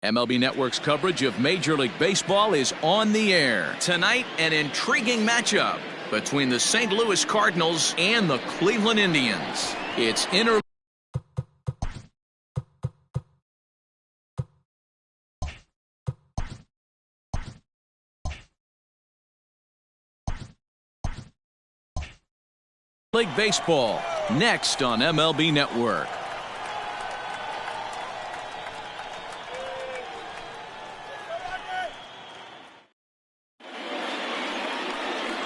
MLB Network's coverage of Major League Baseball is on the air. Tonight, an intriguing matchup between the St. Louis Cardinals and the Cleveland Indians. It's League Baseball, next on MLB Network.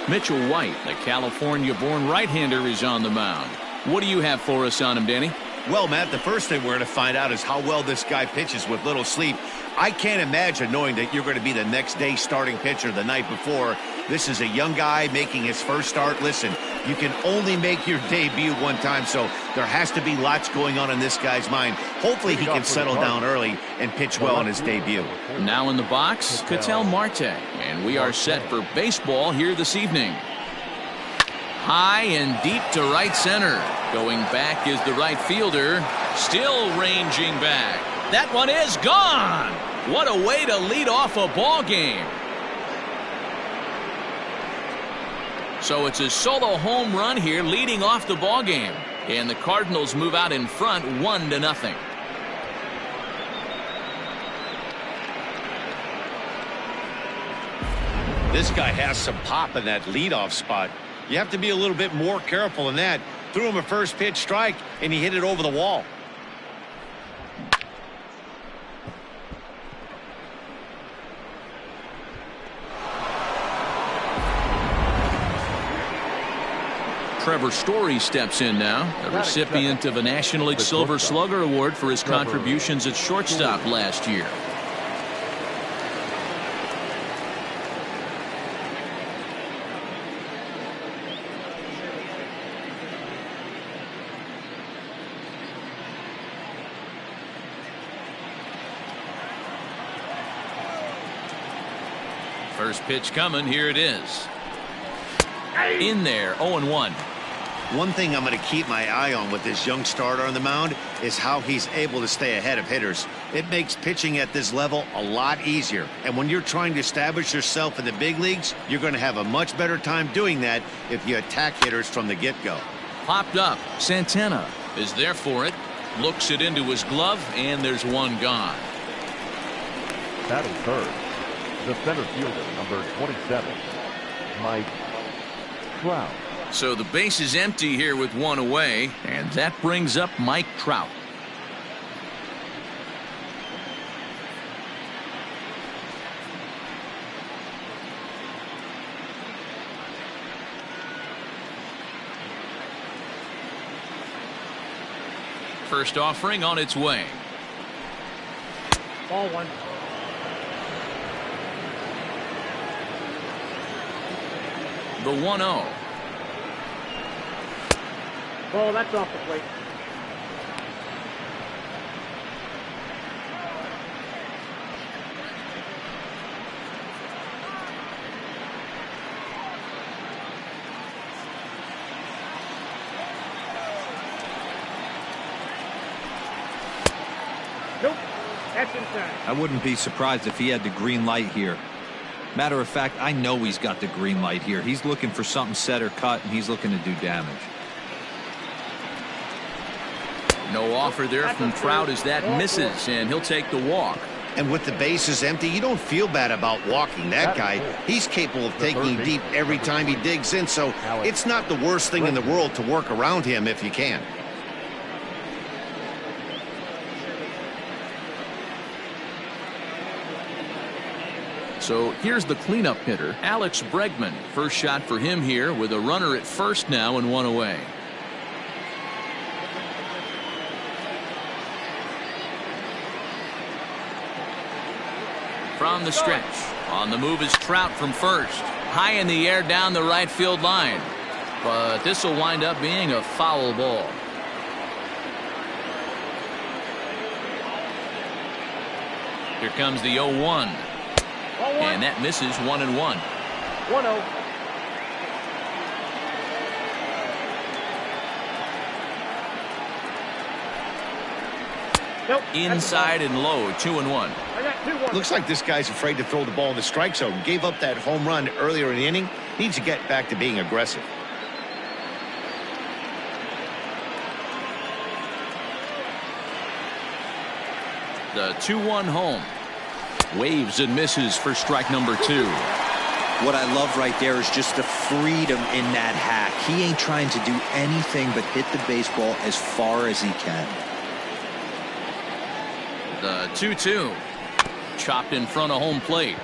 Mitchell White, the California-born right-hander, is on the mound. What do you have for us on him, Danny? Well, Matt, the first thing we're going to find out is how well this guy pitches with little sleep. I can't imagine knowing that you're going to be the next day starting pitcher the night before. This is a young guy making his first start. Listen, you can only make your debut one time, so there has to be lots going on in this guy's mind. Hopefully he can settle down early and pitch well in his debut. Now in the box, Ketel Marte, and we are set for baseball here this evening. High and deep to right center. Going back is the right fielder. Still ranging back. That one is gone. What a way to lead off a ball game. So it's a solo home run here leading off the ball game. And the Cardinals move out in front 1-0. This guy has some pop in that leadoff spot. You have to be a little bit more careful than that. Threw him a first pitch strike, and he hit it over the wall. Trevor Story steps in now, the recipient of a National League Silver Slugger Award for his contributions at shortstop last year. First pitch coming. Here it is. In there, 0-1. One thing I'm going to keep my eye on with this young starter on the mound is how he's able to stay ahead of hitters. It makes pitching at this level a lot easier. And when you're trying to establish yourself in the big leagues, you're going to have a much better time doing that if you attack hitters from the get-go. Popped up. Santana is there for it. Looks it into his glove, and there's one gone. Batting third, the center fielder, number 27, Mike Trout. So the base is empty here with one away, and that brings up Mike Trout. First offering on its way. Ball one. The 1-0. Ball, that's off the plate. Nope, that's inside. I wouldn't be surprised if he had the green light here. Matter of fact, I know he's got the green light here. He's looking for something set or cut, and he's looking to do damage. No offer there from Trout as that misses, and he'll take the walk. And with the bases empty, you don't feel bad about walking that guy. He's capable of taking you deep every time he digs in, so it's not the worst thing in the world to work around him if you can. So here's the cleanup hitter, Alex Bregman. First shot for him here with a runner at first now and one away. From the stretch, on the move is Trout from first. High in the air down the right field line. But this will wind up being a foul ball. Here comes the 0-1. And that misses 1-1. 1-0. Nope, inside and low, 2-1. I got 2-1. Looks like this guy's afraid to throw the ball in the strike zone. Gave up that home run earlier in the inning. Needs to get back to being aggressive. The 2-1 home. Waves and misses for strike number 2. What I love right there is just the freedom in that hack. He ain't trying to do anything but hit the baseball as far as he can. The 2-2. Chopped in front of home plate.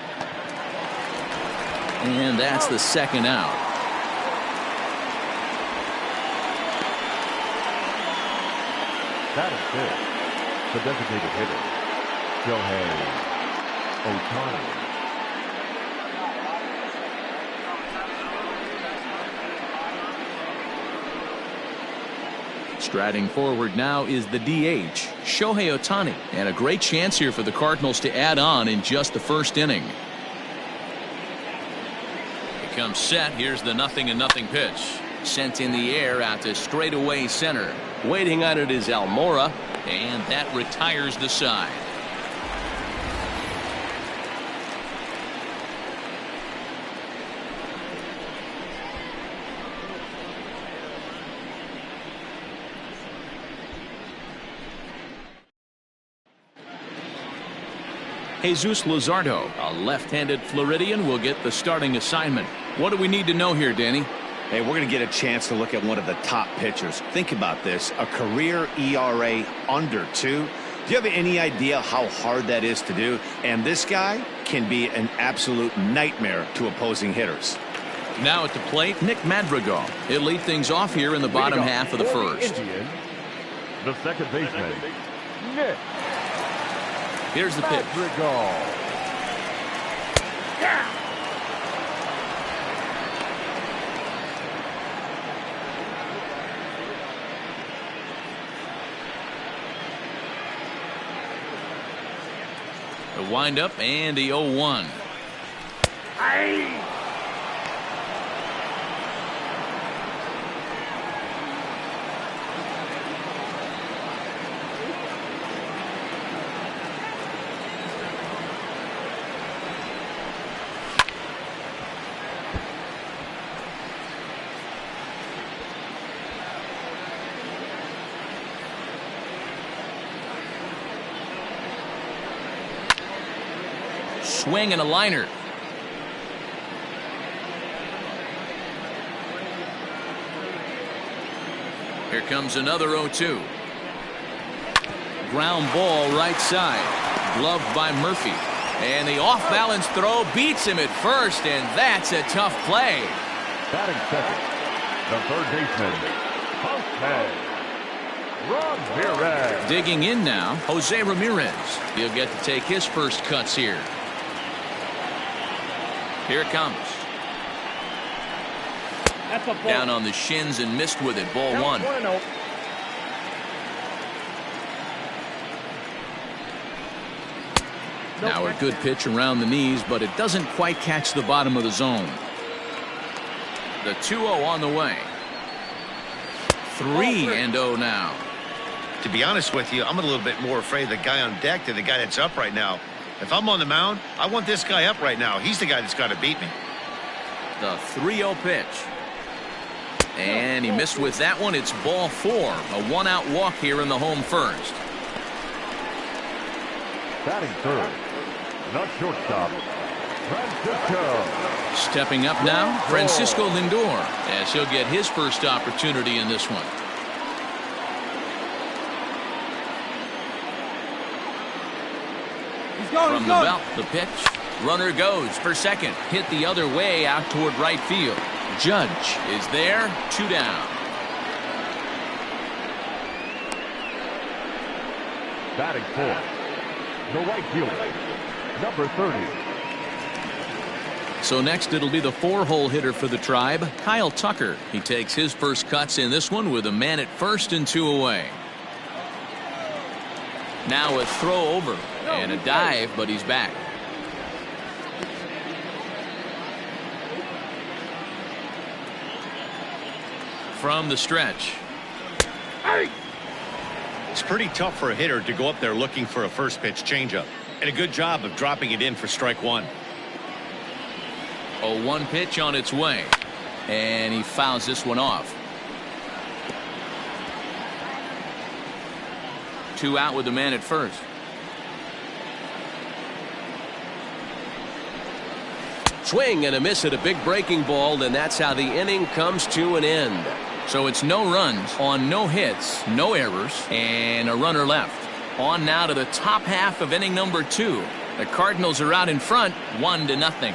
And that's the second out. That is good. The designated hitter, Shohei Ohtani. Striding forward now is the DH, Shohei Ohtani, and a great chance here for the Cardinals to add on in just the first inning. He comes set. Here's the 0-0 pitch. Sent in the air out to straightaway center. Waiting on it is Almora, and that retires the side. Jesus Luzardo, a left-handed Floridian, will get the starting assignment. What do we need to know here, Danny? Hey, we're going to get a chance to look at one of the top pitchers. Think about this. A career ERA under 2. Do you have any idea how hard that is to do? And this guy can be an absolute nightmare to opposing hitters. Now at the plate, Nick Madrigal. He'll lead things off here in the bottom half of the first. Indians, the second baseman, Nick Here's the pitch. Madrigal. The windup and the 0-1. Swing and a liner. Here comes another 0-2. Ground ball right side. Gloved by Murphy. And the off-balance throw beats him at first, and that's a tough play. Batting second, the third baseman, Ramirez. Digging in now, Jose Ramirez. He'll get to take his first cuts here. Here it comes. That's a ball. Down on the shins and missed with it. Ball 1. 1-0. Now a good pitch around the knees, but it doesn't quite catch the bottom of the zone. The 2-0 on the way. 3-0 now. To be honest with you, I'm a little bit more afraid of the guy on deck than the guy that's up right now. If I'm on the mound, I want this guy up right now. He's the guy that's got to beat me. The 3-0 pitch. And he missed with that one. It's ball 4. A 1-out walk here in the home first. Batting third, the shortstop, Francisco. Stepping up now, Francisco Lindor, as he'll get his first opportunity in this one. From the belt, the pitch. Runner goes for second. Hit the other way out toward right field. Judge is there. 2 down. Batting fourth, the right fielder, number 30. So next it'll be the 4-hole hitter for the Tribe, Kyle Tucker. He takes his first cuts in this one with a man at first and 2 away. Now a throw over and a dive, but he's back. From the stretch. It's pretty tough for a hitter to go up there looking for a first pitch changeup. And a good job of dropping it in for strike one. 0-1 pitch on its way. And he fouls this one off. 2 out with the man at first. Swing and a miss at a big breaking ball, and that's how the inning comes to an end. So it's no runs on no hits, no errors, and a runner left. On now to the top half of inning number 2. The Cardinals are out in front, 1-0.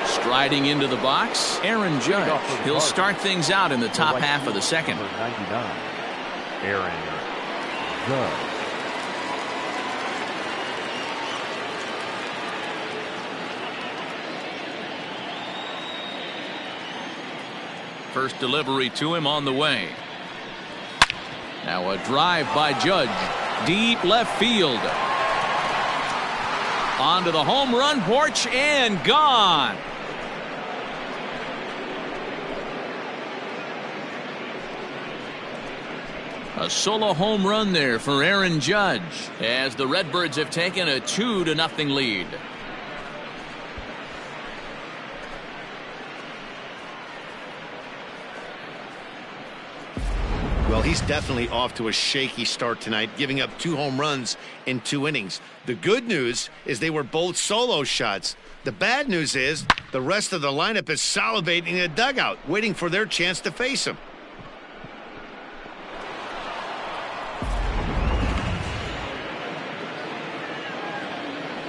Striding into the box, Aaron Judge. He'll start things out in the top half of the second. Number 99, Aaron Judge. First delivery to him on the way. Now a drive by Judge. Deep left field. Onto the home run porch and gone. A solo home run there for Aaron Judge as the Redbirds have taken a 2-0 lead. Well, he's definitely off to a shaky start tonight, giving up 2 home runs in 2 innings. The good news is they were both solo shots. The bad news is the rest of the lineup is salivating in the dugout, waiting for their chance to face him.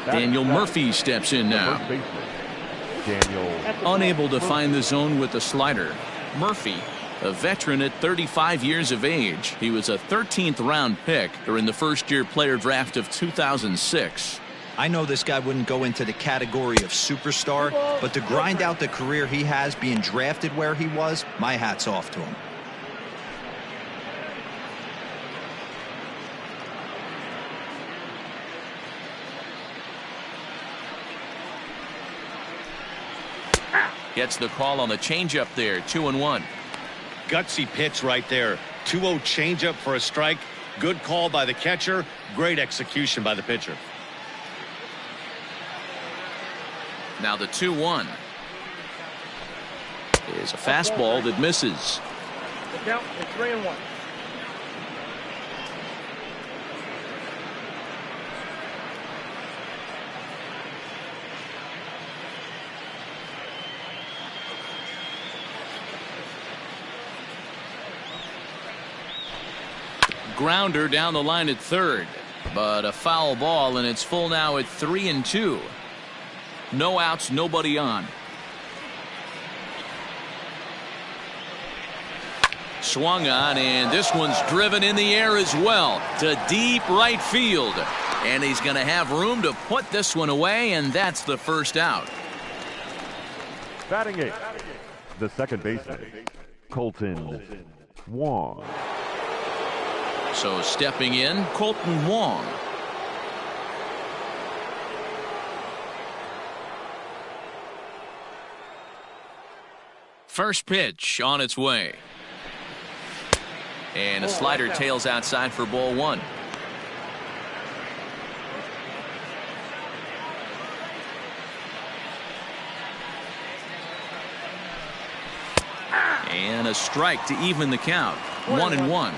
Daniel Murphy steps in now. Unable to find the zone with the slider. Murphy, a veteran at 35 years of age. He was a 13th round pick during the first-year player draft of 2006. I know this guy wouldn't go into the category of superstar, but to grind out the career he has being drafted where he was, my hat's off to him. Gets the call on the changeup there, 2-1. Gutsy pitch right there. 2-0 changeup for a strike. Good call by the catcher. Great execution by the pitcher. Now the 2-1 is a fastball that misses. The count is 3-1. Grounder down the line at third, but a foul ball, and it's full now at 3-2. No outs, nobody on. Swung on, and this one's driven in the air as well to deep right field, and he's going to have room to put this one away, and that's the first out. Batting 8, the second baseman, Colton Wong. So stepping in, Colton Wong. First pitch on its way. And a slider tails outside for ball 1. And a strike to even the count. 1-1.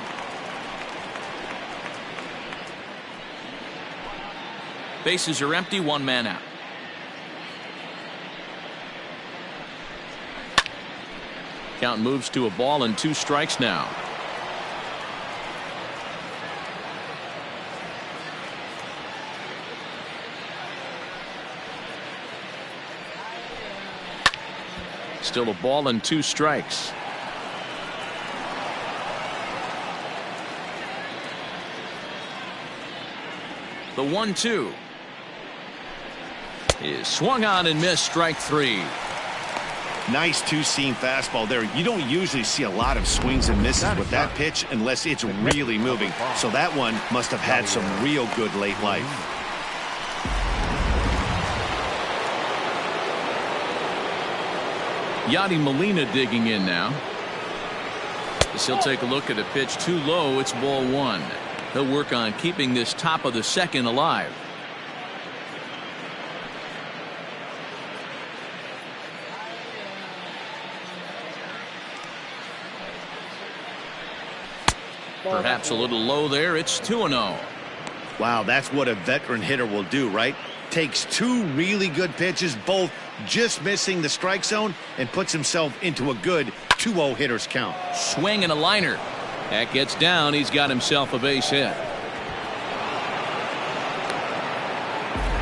Bases are empty, 1 man out. Count moves to a ball and 2 strikes now. Still a ball and 2 strikes. The 1-2 is swung on and missed, strike 3. Nice 2-seam fastball there. You don't usually see a lot of swings and misses with that pitch unless it's really moving. So that one must have had some real good late life. Yadi Molina digging in now. As he'll take a look at a pitch too low. It's ball 1. He'll work on keeping this top of the second alive. Perhaps a little low there. It's 2-0. Wow, that's what a veteran hitter will do, right? Takes two really good pitches, both just missing the strike zone, and puts himself into a good 2-0 hitter's count. Swing and a liner. That gets down. He's got himself a base hit.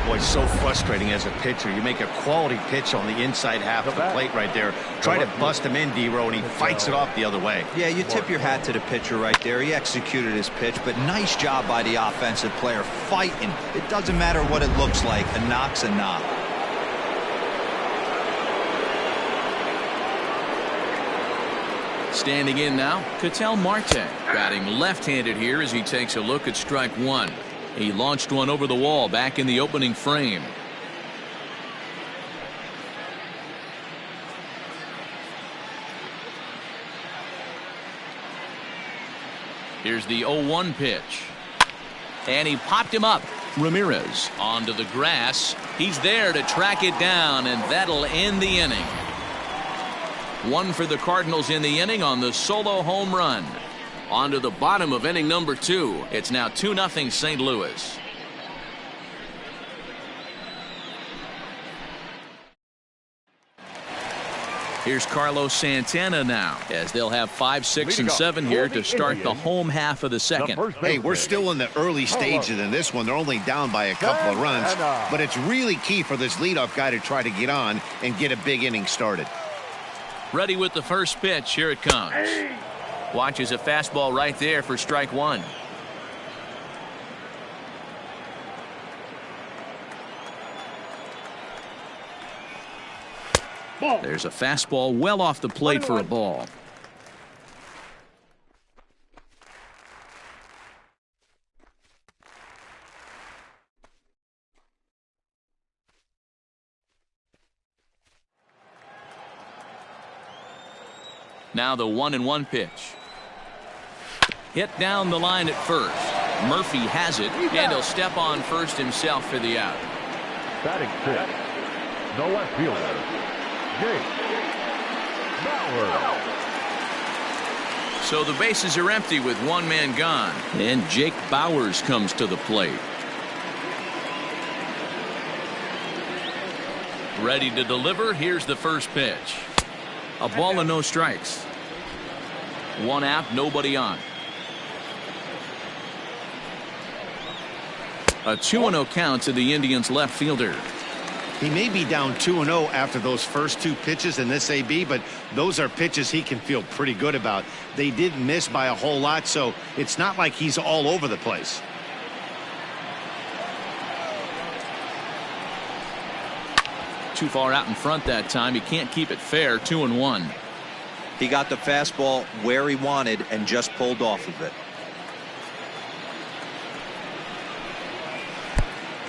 Boy, it's so frustrating as a pitcher. You make a quality pitch on the inside half of the plate right there. Try to bust him in, D-Row, and he fights it off the other way. Yeah, you tip your hat to the pitcher right there. He executed his pitch, but nice job by the offensive player fighting. It doesn't matter what it looks like. A knock's a knock. Standing in now, Ketel Marte, batting left-handed here as he takes a look at strike one. He launched one over the wall back in the opening frame. Here's the 0-1 pitch. And he popped him up. Ramirez onto the grass. He's there to track it down, and that'll end the inning. One for the Cardinals in the inning on the solo home run. On to the bottom of inning number 2. It's now 2-0 St. Louis. Here's Carlos Santana now, as they'll have 5, 6, and 7 here to start the home half of the second. Hey, we're still in the early stages in this one. They're only down by a couple of runs, but it's really key for this leadoff guy to try to get on and get a big inning started. Ready with the first pitch. Here it comes. Watches a fastball right there for strike one. There's a fastball well off the plate for a ball. Now the 1-1 pitch. Hit down the line at first. Murphy has it, and he'll step on first himself for the out. Batting fifth, the left fielder, Jake Bauers. So the bases are empty with one man gone, and Jake Bauers comes to the plate. Ready to deliver. Here's the first pitch. A ball and no strikes. One out, nobody on. A 2-0 count to the Indians left fielder. He may be down 2-0 after those first two pitches in this AB, but those are pitches he can feel pretty good about. They didn't miss by a whole lot, so it's not like he's all over the place. Too far out in front that time. He can't keep it fair. 2-1. He got the fastball where he wanted and just pulled off of it.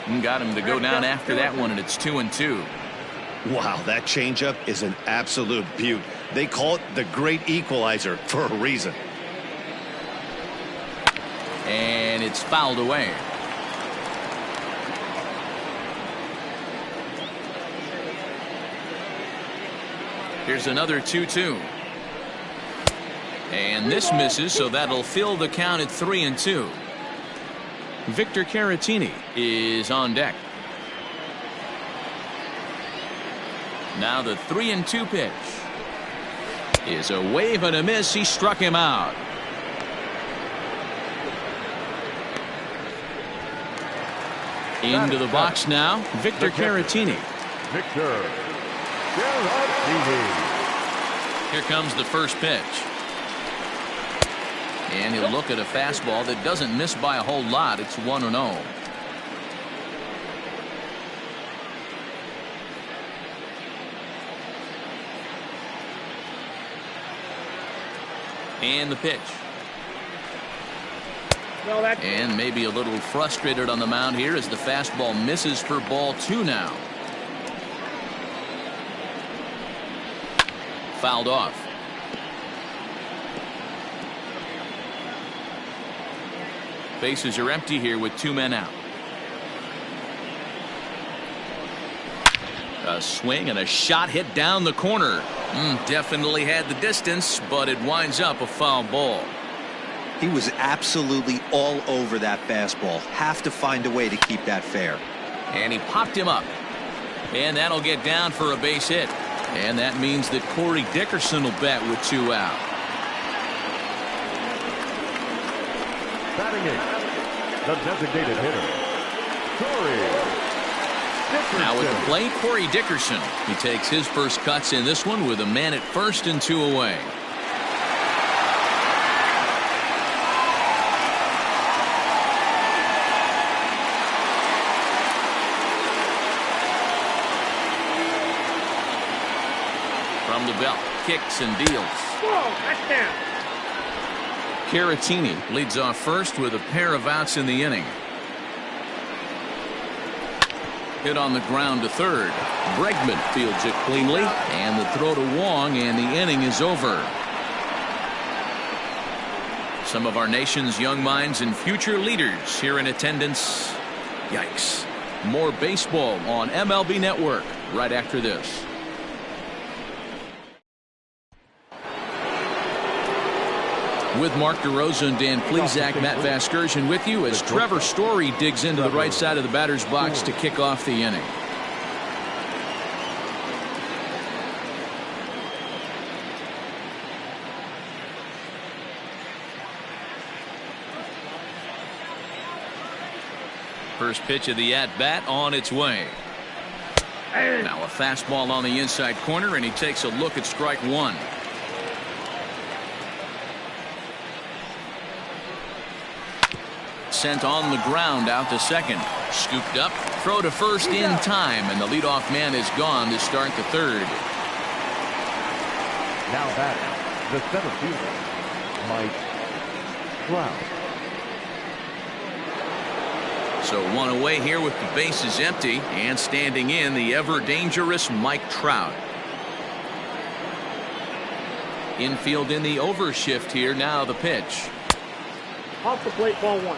And got him to go down after that one, and it's 2-2. Wow, that changeup is an absolute beaut. They call it the great equalizer for a reason. And it's fouled away. Here's another 2-2. And this misses, so that'll fill the count at 3-2. Victor Caratini is on deck. Now the 3-2 pitch is a wave and a miss. He struck him out. Into the box now, Victor Caratini. Victor Caratini. Here comes the first pitch. And he'll look at a fastball that doesn't miss by a whole lot. It's 1-0. And the pitch. And maybe a little frustrated on the mound here as the fastball misses for ball 2 now. Fouled off. Bases are empty here with 2 men out. A swing and a shot hit down the corner. Definitely had the distance, but it winds up a foul ball. He was absolutely all over that fastball. Have to find a way to keep that fair. And he popped him up. And that'll get down for a base hit. And that means that Corey Dickerson will bat with 2 out. Batting eighth, the designated hitter, Corey Dickerson. Now at the plate, Corey Dickerson. He takes his first cuts in this one with a man at first and 2 away. From the belt, kicks and deals. Whoa, that's down. Caratini leads off first with a pair of outs in the inning. Hit on the ground to third. Bregman fields it cleanly, and the throw to Wong, and the inning is over. Some of our nation's young minds and future leaders here in attendance. Yikes. More baseball on MLB Network right after this. With Mark DeRosa and Dan Plesac, Matt Vasgersian with you as Trevor Story digs into the right side of the batter's box to kick off the inning. First pitch of the at-bat on its way. Now a fastball on the inside corner, and he takes a look at strike 1. Sent on the ground out to second. Scooped up, throw to first in time, and the leadoff man is gone to start the third. Now batting, the center fielder, Mike Trout. So 1 away here with the bases empty, and standing in the ever dangerous Mike Trout. Infield in the overshift here. Now the pitch. Off the plate, ball 1.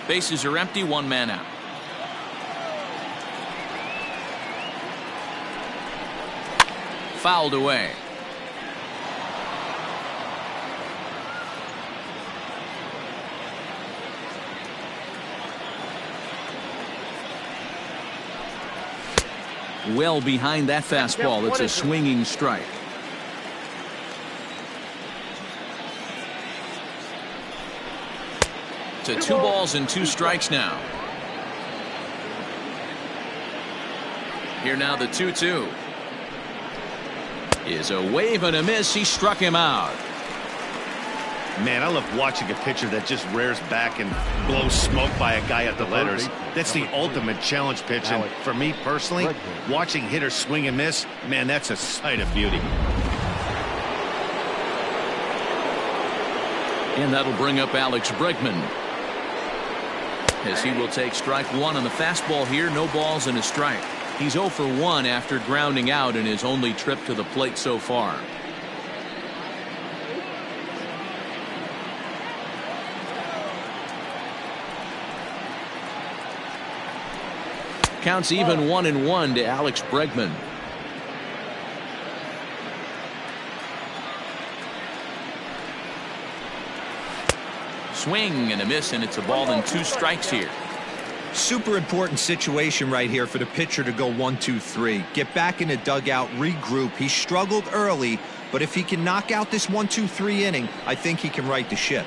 Bases are empty, 1 man out. Fouled away. Well behind that fastball. It's a swinging strike. To 2 balls and 2 strikes now. Here now the 2-2. Is a wave and a miss. He struck him out. Man, I love watching a pitcher that just rears back and blows smoke by a guy at the letters. That's the ultimate challenge pitch. And for me personally, watching hitters swing and miss, man, that's a sight of beauty. And that'll bring up Alex Bregman, as he will take strike 1 on the fastball here. No balls and a strike. He's 0 for 1 after grounding out in his only trip to the plate so far. Counts even 1-1 to Alex Bregman. Swing and a miss, and it's a ball and 2 strikes here. Super important situation right here for the pitcher to go 1-2-3. Get back in the dugout, regroup. He struggled early, but if he can knock out this 1-2-3 inning, I think he can right the ship.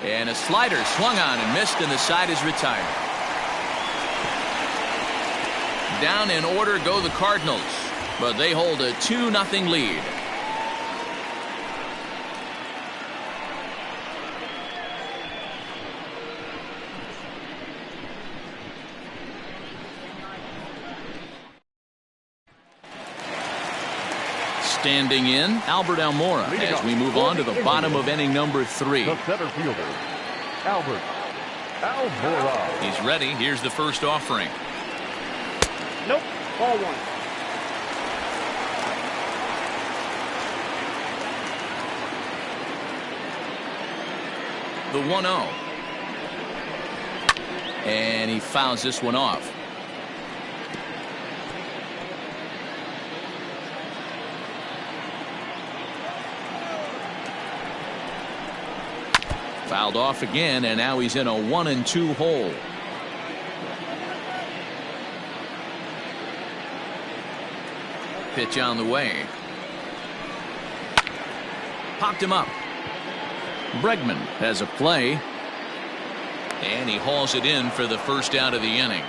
And a slider swung on and missed, and the side is retired. Down in order go the Cardinals, but they hold a 2-0 lead. Standing in, Albert Almora, as we move on to the bottom of inning number 3. The center fielder, Albert Almora. He's ready. Here's the first offering. Nope, ball 1. the 1-0. And he fouls this one off. Fouled off again, and now he's in a 1-2 hole. Pitch on the way. Popped him up. Bregman has a play. And he hauls it in for the first out of the inning.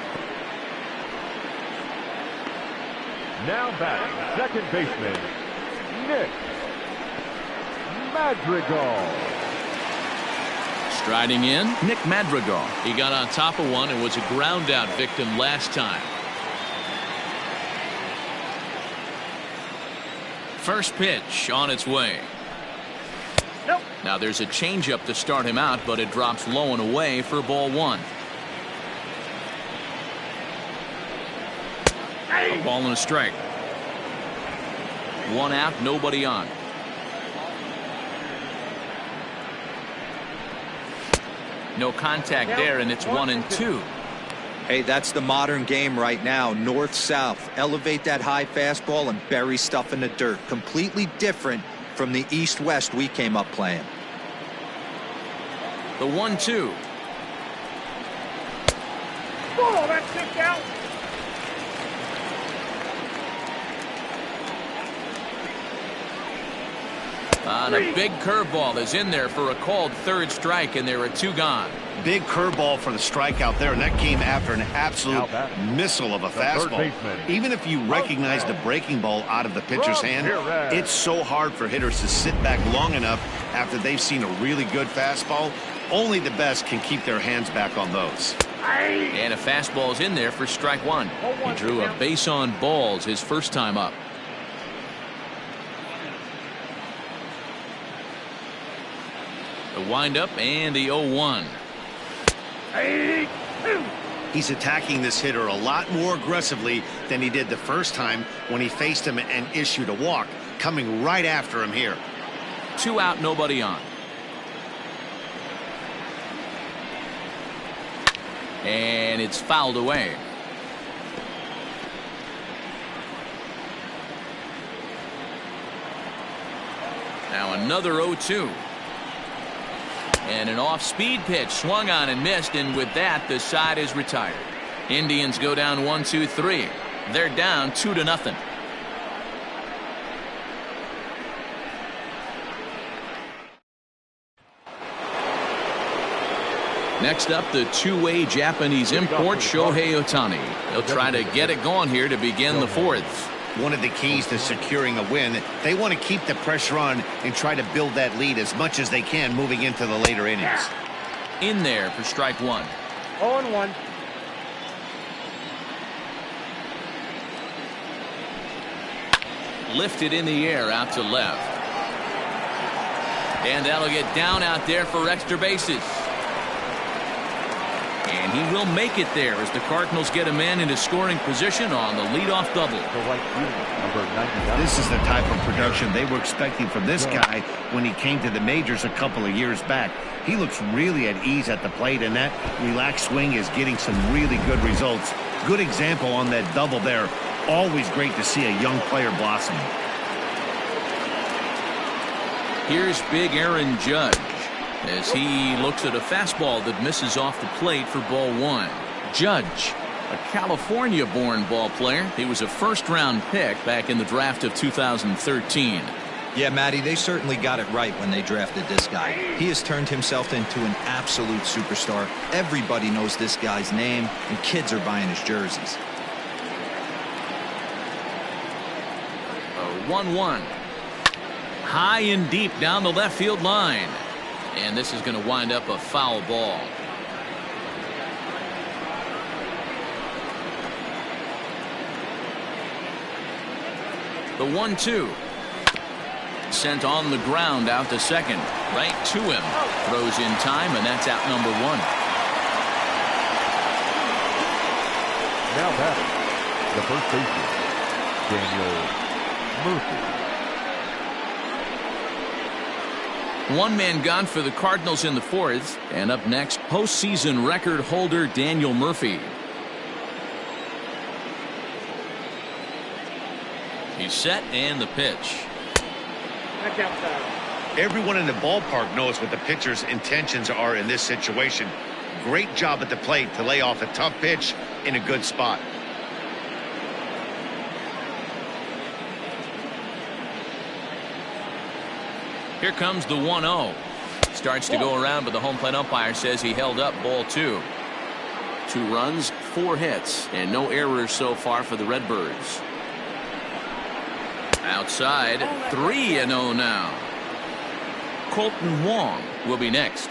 Now batting, second baseman, Nick Madrigal. Striding in, Nick Madrigal. He got on top of one and was a ground out victim last time. First pitch on its way. Nope. Now there's a changeup to start him out, but it drops low and away for ball one. A ball and a strike. One out, nobody on. No contact there, and it's 1-2. Hey, that's the modern game right now. North-south. Elevate that high fastball and bury stuff in the dirt. Completely different from the east-west we came up playing. The 1-2. Oh, that's kicked out. And a big curveball is in there for a called third strike, and there are two gone. Big curveball for the strikeout there, and that came after an absolute missile of a fastball. Even if you recognize the breaking ball out of the pitcher's hand, it's so hard for hitters to sit back long enough after they've seen a really good fastball. Only the best can keep their hands back on those. And a fastball is in there for strike one. He drew a base on balls his first time up. The windup and the 0-1. He's attacking this hitter a lot more aggressively than he did the first time when he faced him and issued a walk. Coming right after him here. 2 out, nobody on. And it's fouled away. Now another 0-2. And an off-speed pitch swung on and missed, and with that the side is retired. Indians go down 1-2-3. They're down 2-0. Next up, the two-way Japanese import Shohei Ohtani. He'll try to get it going here to begin the fourth. One of the keys to securing a win, they want to keep the pressure on and try to build that lead as much as they can moving into the later innings. In there for strike one. 0-1. Lifted in the air out to left. And that'll get down out there for extra bases. And he will make it there as the Cardinals get a man into scoring position on the leadoff double. This is the type of production they were expecting from this guy when he came to the majors a couple of years back. He looks really at ease at the plate, and that relaxed swing is getting some really good results. Good example on that double there. Always great to see a young player blossom. Here's big Aaron Judge as he looks at a fastball that misses off the plate for ball one. Judge, a California-born ball player. He was a first-round pick back in the draft of 2013. Yeah, Matty, they certainly got it right when they drafted this guy. He has turned himself into an absolute superstar. Everybody knows this guy's name, and kids are buying his jerseys. 1-1. High and deep down the left field line. And this is going to wind up a foul ball. The 1-2. Sent on the ground out to second. Right to him. Throws in time, and that's out number one. Now batting, the first baseman, Daniel Murphy. One man gone for the Cardinals in the fourth. And up next, postseason record holder Daniel Murphy. He's set and the pitch. Back outside. Everyone in the ballpark knows what the pitcher's intentions are in this situation. Great job at the plate to lay off a tough pitch in a good spot. Here comes the 1-0. Starts to go around, but the home plate umpire says he held up ball 2. 2 runs, 4 hits, and no errors so far for the Redbirds. Outside, 3-0 now. Colton Wong will be next.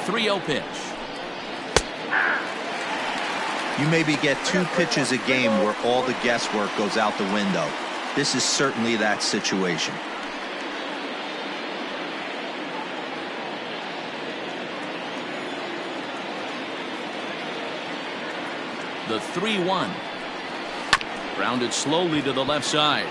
.30 pitch. You maybe get 2 pitches a game where all the guesswork goes out the window. This is certainly that situation. The 3-1. Grounded slowly to the left side.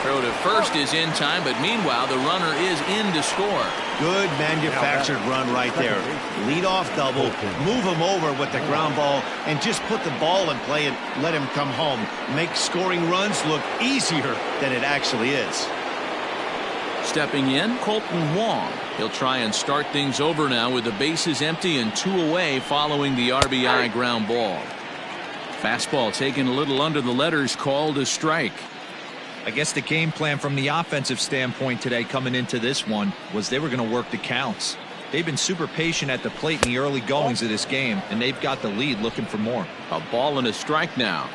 Throw to first is in time, but meanwhile the runner is in to score. Good manufactured run right there. Lead off double, move him over with the ground ball, and just put the ball in play and let him come home. Make scoring runs look easier than it actually is. Stepping in, Colton Wong. He'll try and start things over now with the bases empty and 2 away following the RBI ground ball. Fastball taken a little under the letters, called a strike. I guess the game plan from the offensive standpoint today coming into this one was they were going to work the counts. They've been super patient at the plate in the early goings of this game, and they've got the lead looking for more. A ball and a strike now.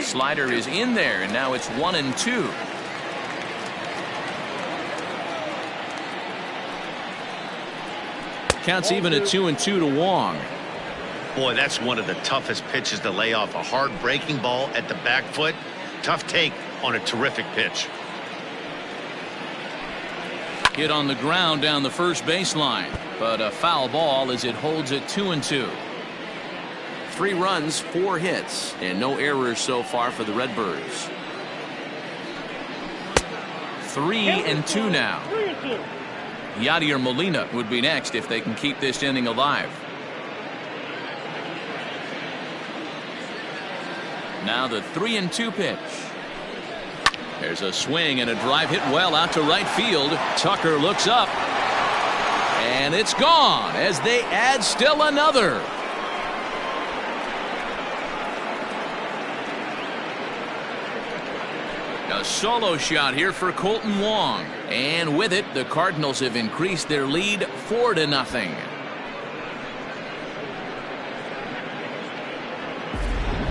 Slider is in there, and now it's 1-2. Counts even at 2-2 to Wong. Boy, that's one of the toughest pitches to lay off. A hard breaking ball at the back foot. Tough take on a terrific pitch. Hit on the ground down the first baseline, but a foul ball as it holds it 2-2. 3 runs, 4 hits, and no errors so far for the Redbirds. 3-2 now. 3-2. Yadier Molina would be next if they can keep this inning alive. Now the 3-2 pitch. There's a swing and a drive hit well out to right field. Tucker looks up, and it's gone as they add still another. A solo shot here for Colton Wong, and with it the Cardinals have increased their lead 4-0.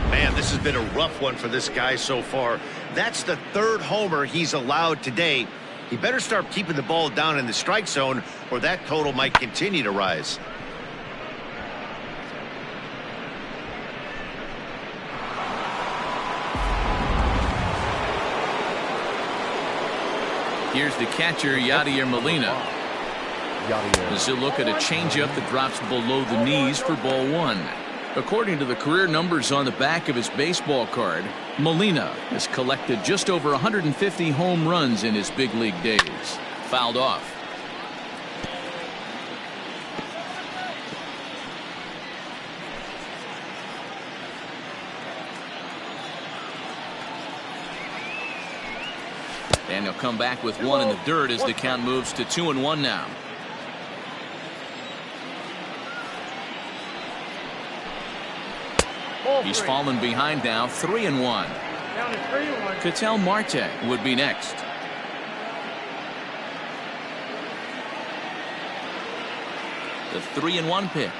Man, this has been a rough one for this guy so far. That's the 3rd homer he's allowed today. He better start keeping the ball down in the strike zone, or that total might continue to rise. Here's the catcher, Yadier Molina. As he'll look at a changeup that drops below the knees for ball 1. According to the career numbers on the back of his baseball card, Molina has collected just over 150 home runs in his big league days. Fouled off. And he'll come back with 1 in the dirt as the count moves to 2-1 now. He's fallen behind now, 3-1. Down to 3-1. Ketel Marte would be next. The 3-1 pitch.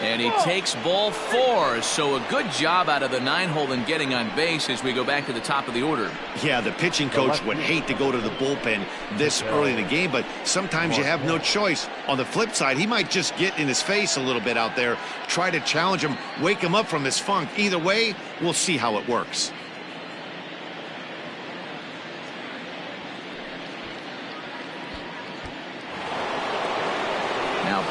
And he takes ball 4, so a good job out of the 9-hole in getting on base as we go back to the top of the order. Yeah, the pitching coach would hate to go to the bullpen this early in the game, but sometimes you have no choice. On the flip side, he might just get in his face a little bit out there, try to challenge him, wake him up from his funk. Either way, we'll see how it works.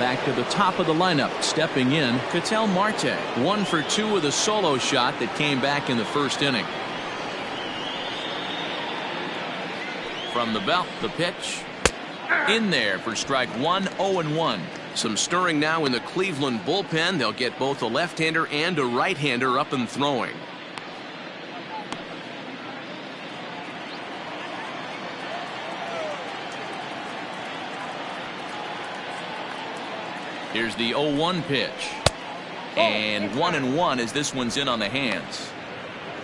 Back to the top of the lineup, stepping in, Ketel Marte. 1 for 2 with a solo shot that came back in the first inning. From the belt, the pitch. In there for strike 1, 0-1. Some stirring now in the Cleveland bullpen. They'll get both a left-hander and a right-hander up and throwing. Here's the 0-1 pitch. And 1-1 as this one's in on the hands.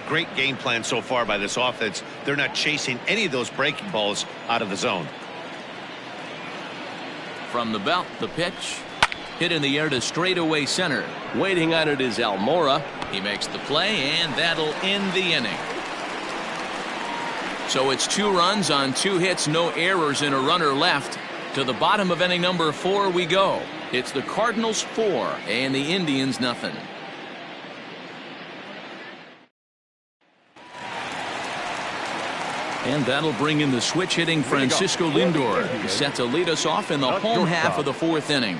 Great game plan so far by this offense. They're not chasing any of those breaking balls out of the zone. From the belt, the pitch. Hit in the air to straightaway center. Waiting on it is Almora. He makes the play, and that'll end the inning. So it's 2 runs on 2 hits, no errors, and a runner left. To the bottom of inning number 4 we go. It's the Cardinals 4 and the Indians nothing. And that'll bring in the switch hitting Francisco Lindor. He's set to lead us off in the home half of the 4th inning.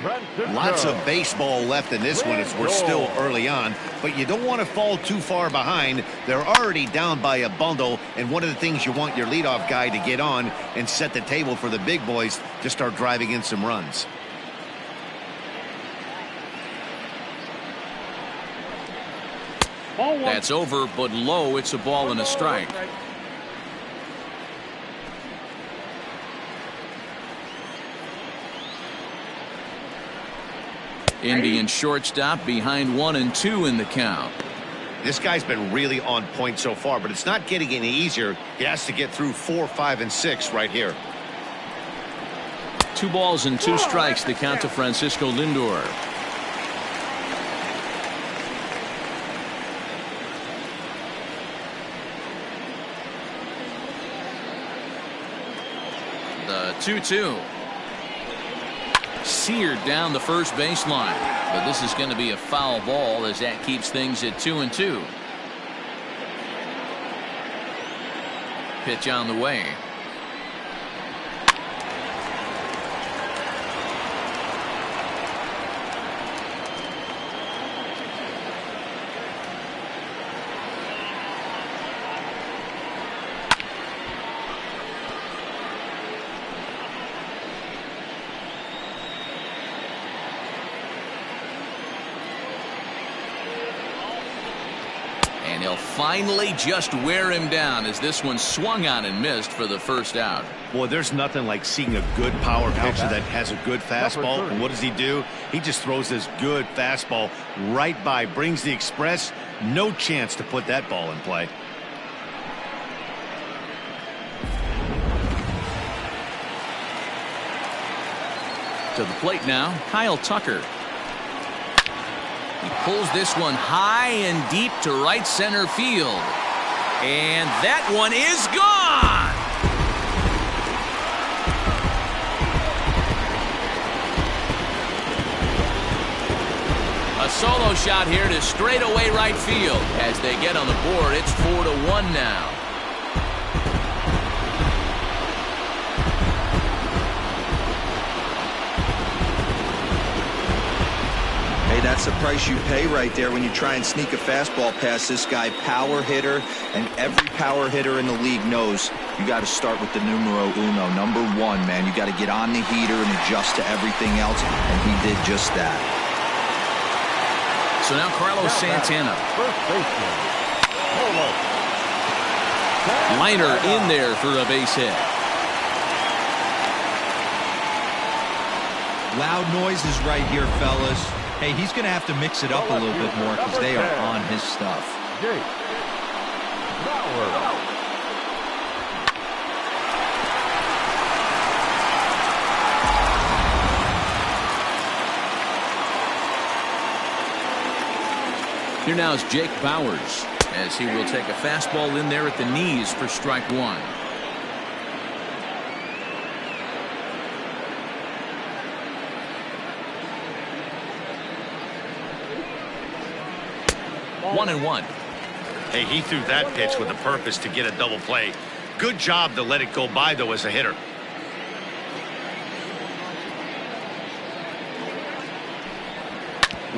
Lots of baseball left in this one as we're still early on, but you don't want to fall too far behind. They're already down by a bundle, and one of the things you want your leadoff guy to get on and set the table for the big boys to start driving in some runs. That's over, but low. It's a ball and a strike. Indian shortstop behind 1 and 2 in the count. This guy's been really on point so far, but it's not getting any easier. He has to get through 4, 5, and 6 right here. 2 balls and 2 strikes the count to Francisco Lindor. The 2-2. Seared down the first baseline, but this is going to be a foul ball as that keeps things at 2-2. Pitch on the way. And he'll finally just wear him down as this one swung on and missed for the first out. Boy, there's nothing like seeing a good power pitcher that has a good fastball. And what does he do? He just throws this good fastball right by, brings the express. No chance to put that ball in play. To the plate now, Kyle Tucker. He pulls this one high and deep to right center field. And that one is gone! A solo shot here to straightaway right field. As they get on the board, it's 4-1 now. That's the price you pay right there when you try and sneak a fastball past this guy. Power hitter, and every power hitter in the league knows you got to start with the numero uno, number 1, man. You got to get on the heater and adjust to everything else, and he did just that. So now Carlos Santana. Liner in there for a base hit. Loud noises right here, fellas. Hey, he's going to have to mix it up a little bit more because they are on his stuff. Here now is Jake Bowers as he will take a fastball in there at the knees for strike 1. One and one. Hey, he threw that pitch with a purpose to get a double play. Good job to let it go by, though, as a hitter.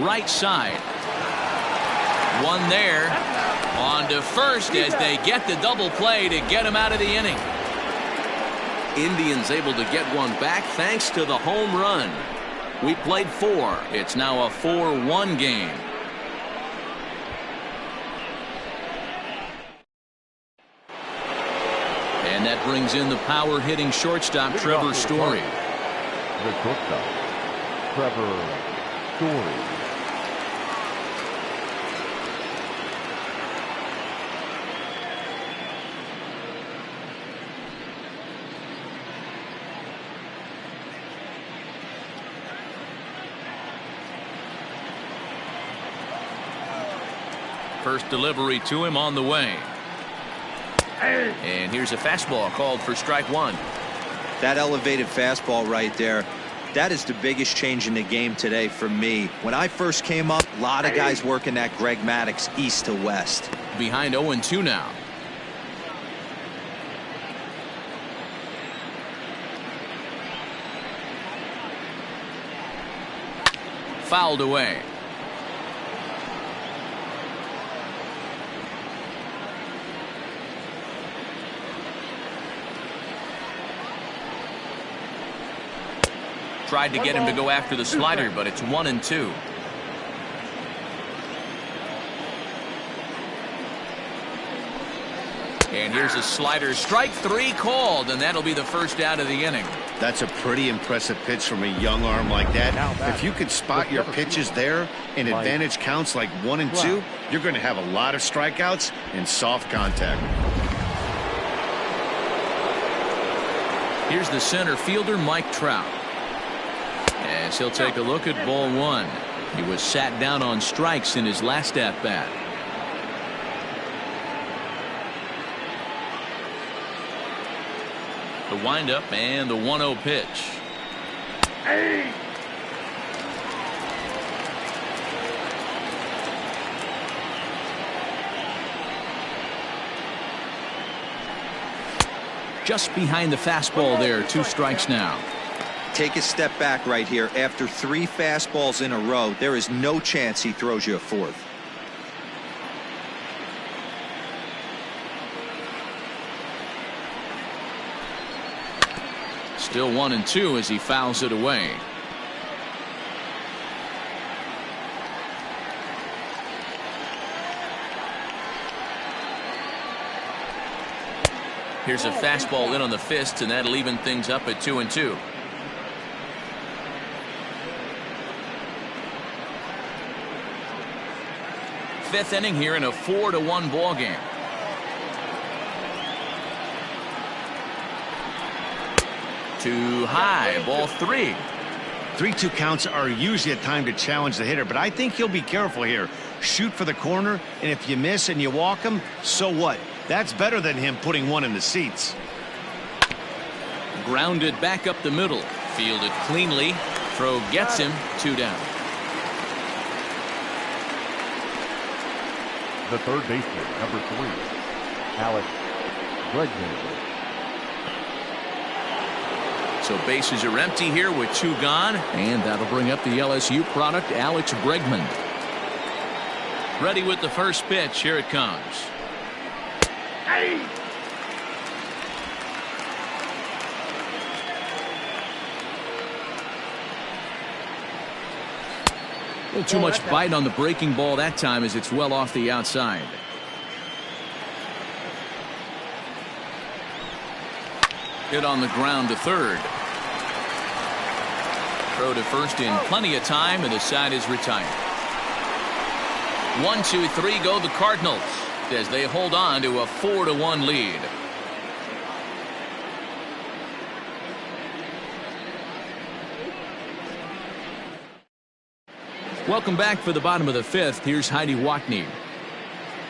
right side. One there. On to first as they get the double play to get him out of the inning. Indians able to get one back thanks to the home run. We played 4. It's now a 4-1 game. And that brings in the power hitting shortstop Trevor Story. The shortstop, Trevor Story. First delivery to him on the way. And here's a fastball called for strike 1. That elevated fastball right there, that is the biggest change in the game today for me. When I first came up, a lot of guys working that Greg Maddux east to west. Behind 0-2 now. Fouled away. Tried to get him to go after the slider, but it's 1-2. And here's a slider. Strike 3 called, and that'll be the first out of the inning. That's a pretty impressive pitch from a young arm like that. If you could spot your pitches there and advantage counts like 1 and 2, you're going to have a lot of strikeouts and soft contact. Here's the center fielder, Mike Trout. As he'll take a look at ball 1. He was sat down on strikes in his last at-bat. The windup and the 1-0 pitch. Just behind the fastball there. 2 strikes now. Take a step back right here. After 3 fastballs in a row, there is no chance he throws you a 4th. Still 1-2 as he fouls it away. Here's a fastball in on the fist, and that'll even things up at 2-2. Fifth inning here in a 4-1 ball game. Too high, ball 3. 3-2 counts are usually a time to challenge the hitter, but I think he'll be careful here. Shoot for the corner, and if you miss and you walk him, so what? That's better than him putting one in the seats. Grounded back up the middle. Fielded cleanly. Throw gets him. 2 down. The third baseman, number 3, Alex Bregman. So bases are empty here with 2 gone, and that'll bring up the LSU product, Alex Bregman. Ready with the first pitch. Here it comes. A little too much bite on the breaking ball that time as it's well off the outside. Hit on the ground to third. Throw to first in plenty of time, and the side is retired. 1-2-3 go the Cardinals as they hold on to a 4-1 lead. Welcome back for the bottom of the 5th. Here's Heidi Watney.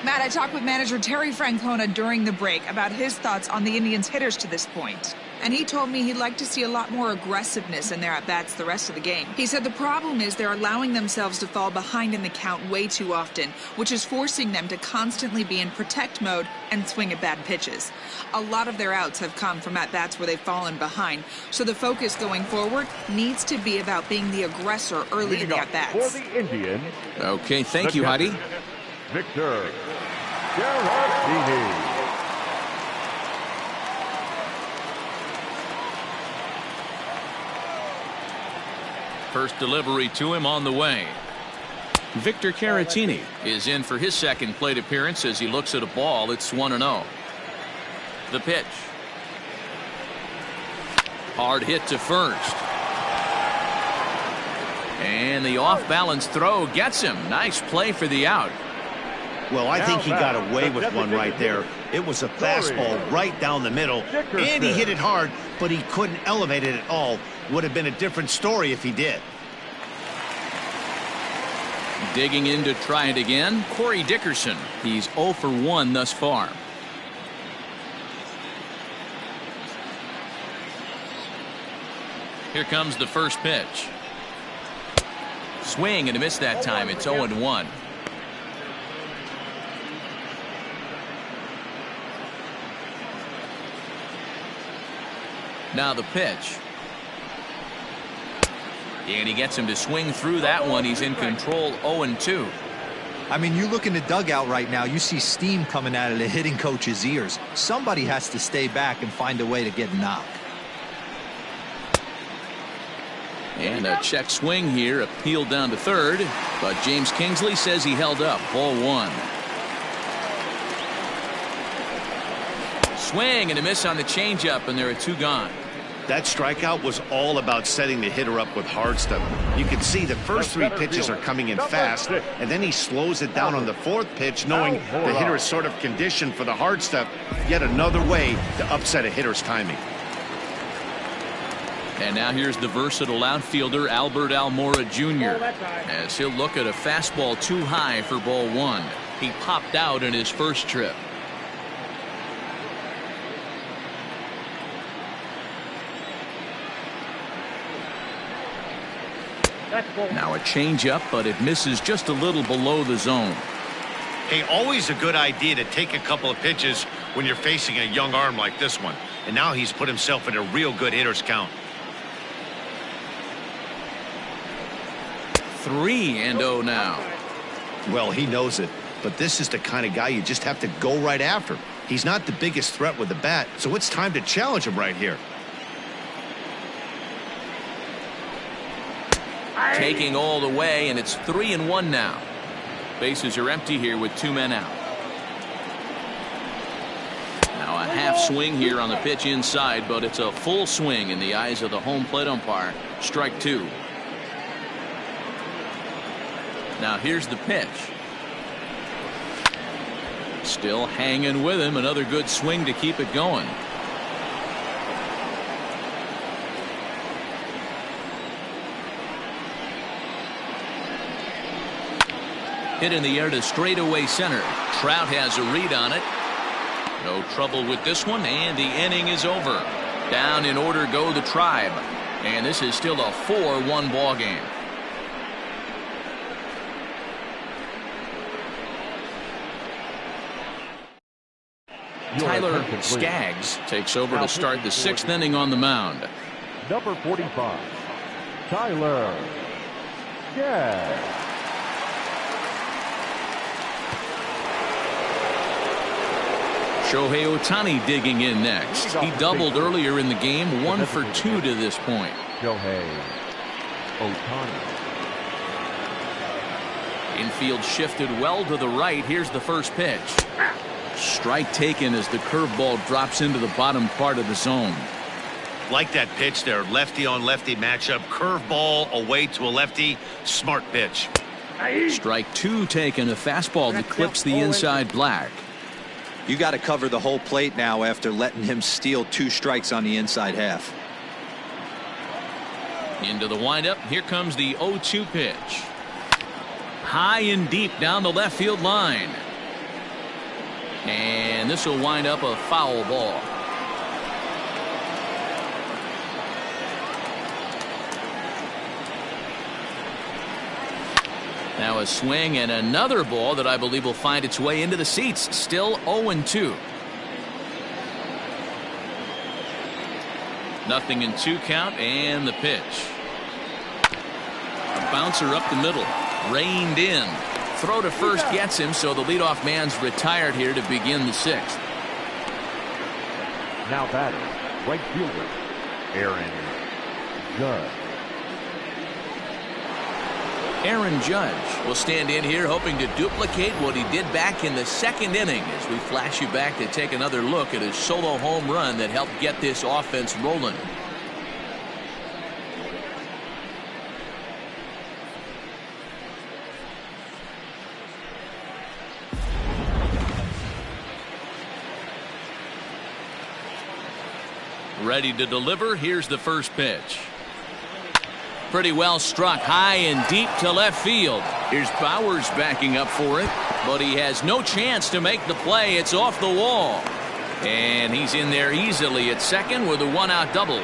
Matt, I talked with manager Terry Francona during the break about his thoughts on the Indians' hitters to this point. and he told me he'd like to see a lot more aggressiveness in their at-bats the rest of the game. He said the problem is they're allowing themselves to fall behind in the count way too often, which is forcing them to constantly be in protect mode and swing at bad pitches. A lot of their outs have come from at-bats where they've fallen behind, so the focus going forward needs to be about being the aggressor early in the at-bats. For the Indians. Okay, thank you, Heidi. Victor Caratini. First delivery to him on the way. Victor Caratini is in for his second plate appearance as he looks at a ball. It's 1-0. The pitch. Hard hit to first. And the off-balance throw gets him. Nice play for the out. Well, I think he got away with one right there. It was a fastball right down the middle, and he hit it hard, but he couldn't elevate it at all. Would have been a different story if he did. Digging in to try it again, Corey Dickerson. He's 0 for 1 thus far. Here comes the first pitch. Swing and a miss that time. It's 0-1. Now the pitch. And he gets him to swing through that one. He's in control. 0-2. I mean, you look in the dugout right now, you see steam coming out of the hitting coach's ears. Somebody has to stay back and find a way to get a knock. And a check swing here, appealed down to third, but James Kingsley says he held up. Ball 1. Swing and a miss on the changeup, and there are 2 gone. That strikeout was all about setting the hitter up with hard stuff. You can see the first 3 pitches are coming in fast, and then he slows it down on the 4th pitch, knowing the hitter is sort of conditioned for the hard stuff. Yet another way to upset a hitter's timing. And now here's the versatile outfielder Albert Almora Jr. as he'll look at a fastball too high for ball 1. He popped out in his first trip. Now a changeup, but it misses just a little below the zone. Hey, always a good idea to take a couple of pitches when you're facing a young arm like this one. And now he's put himself in a real good hitter's count. 3-0 now. Well, he knows it, but this is the kind of guy you just have to go right after. He's not the biggest threat with the bat, so it's time to challenge him right here. Taking all the way, and it's 3-1 now. Bases are empty here with 2 men out. Now a half swing here on the pitch inside, but it's a full swing in the eyes of the home plate umpire. Strike 2. Now here's the pitch. Still hanging with him. Another good swing to keep it going. Hit in the air to straightaway center. Trout has a read on it. No trouble with this one, and the inning is over. Down in order go the Tribe, and this is still a 4-1 ball game. Tyler Skaggs takes over to start the 6th inning on the mound. Number 45, Tyler Skaggs. Shohei Ohtani digging in next. He doubled earlier in the game, 1 for 2 to this point. Shohei Ohtani. Infield shifted well to the right. Here's the first pitch. Strike taken as the curveball drops into the bottom part of the zone. Like that pitch there, lefty on lefty matchup, curveball away to a lefty. Smart pitch. Strike 2 taken, a fastball that clips the inside black. You got to cover the whole plate now after letting him steal 2 strikes on the inside half. Into the windup. Here comes the 0-2 pitch. High and deep down the left field line. And this will wind up a foul ball. Now a swing and another ball that I believe will find its way into the seats. Still 0-2. Nothing in 2 count, and the pitch. A bouncer up the middle. Reined in. Throw to first gets him, so the leadoff man's retired here to begin the 6th. Now batting, right fielder, Aaron Judge. Aaron Judge will stand in here hoping to duplicate what he did back in the 2nd inning as we flash you back to take another look at his solo home run that helped get this offense rolling. Ready to deliver. Here's the first pitch. Pretty well struck high and deep to left field. Here's Bowers backing up for it, but he has no chance to make the play. It's off the wall. And he's in there easily at second with a 1-out double.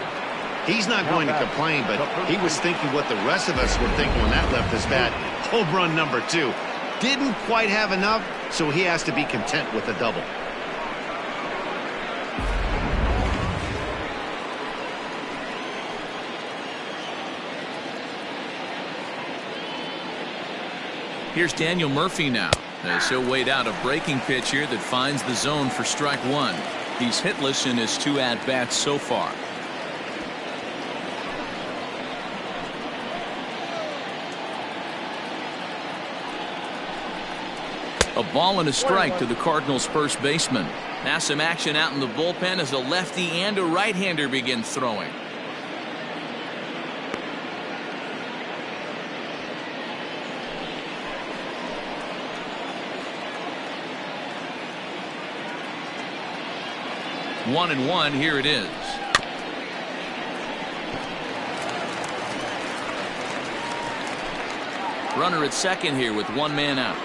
He's not going to complain, but he was thinking what the rest of us were thinking when that left his bat. Home run number 2. Didn't quite have enough, so he has to be content with a double. Here's Daniel Murphy now, as he'll wait out a breaking pitch here that finds the zone for strike 1. He's hitless in his 2 at-bats so far. A ball and a strike to the Cardinals' first baseman. Now some action out in the bullpen as a lefty and a right-hander begin throwing. One and one, here it is. Runner at second here with 1 man out.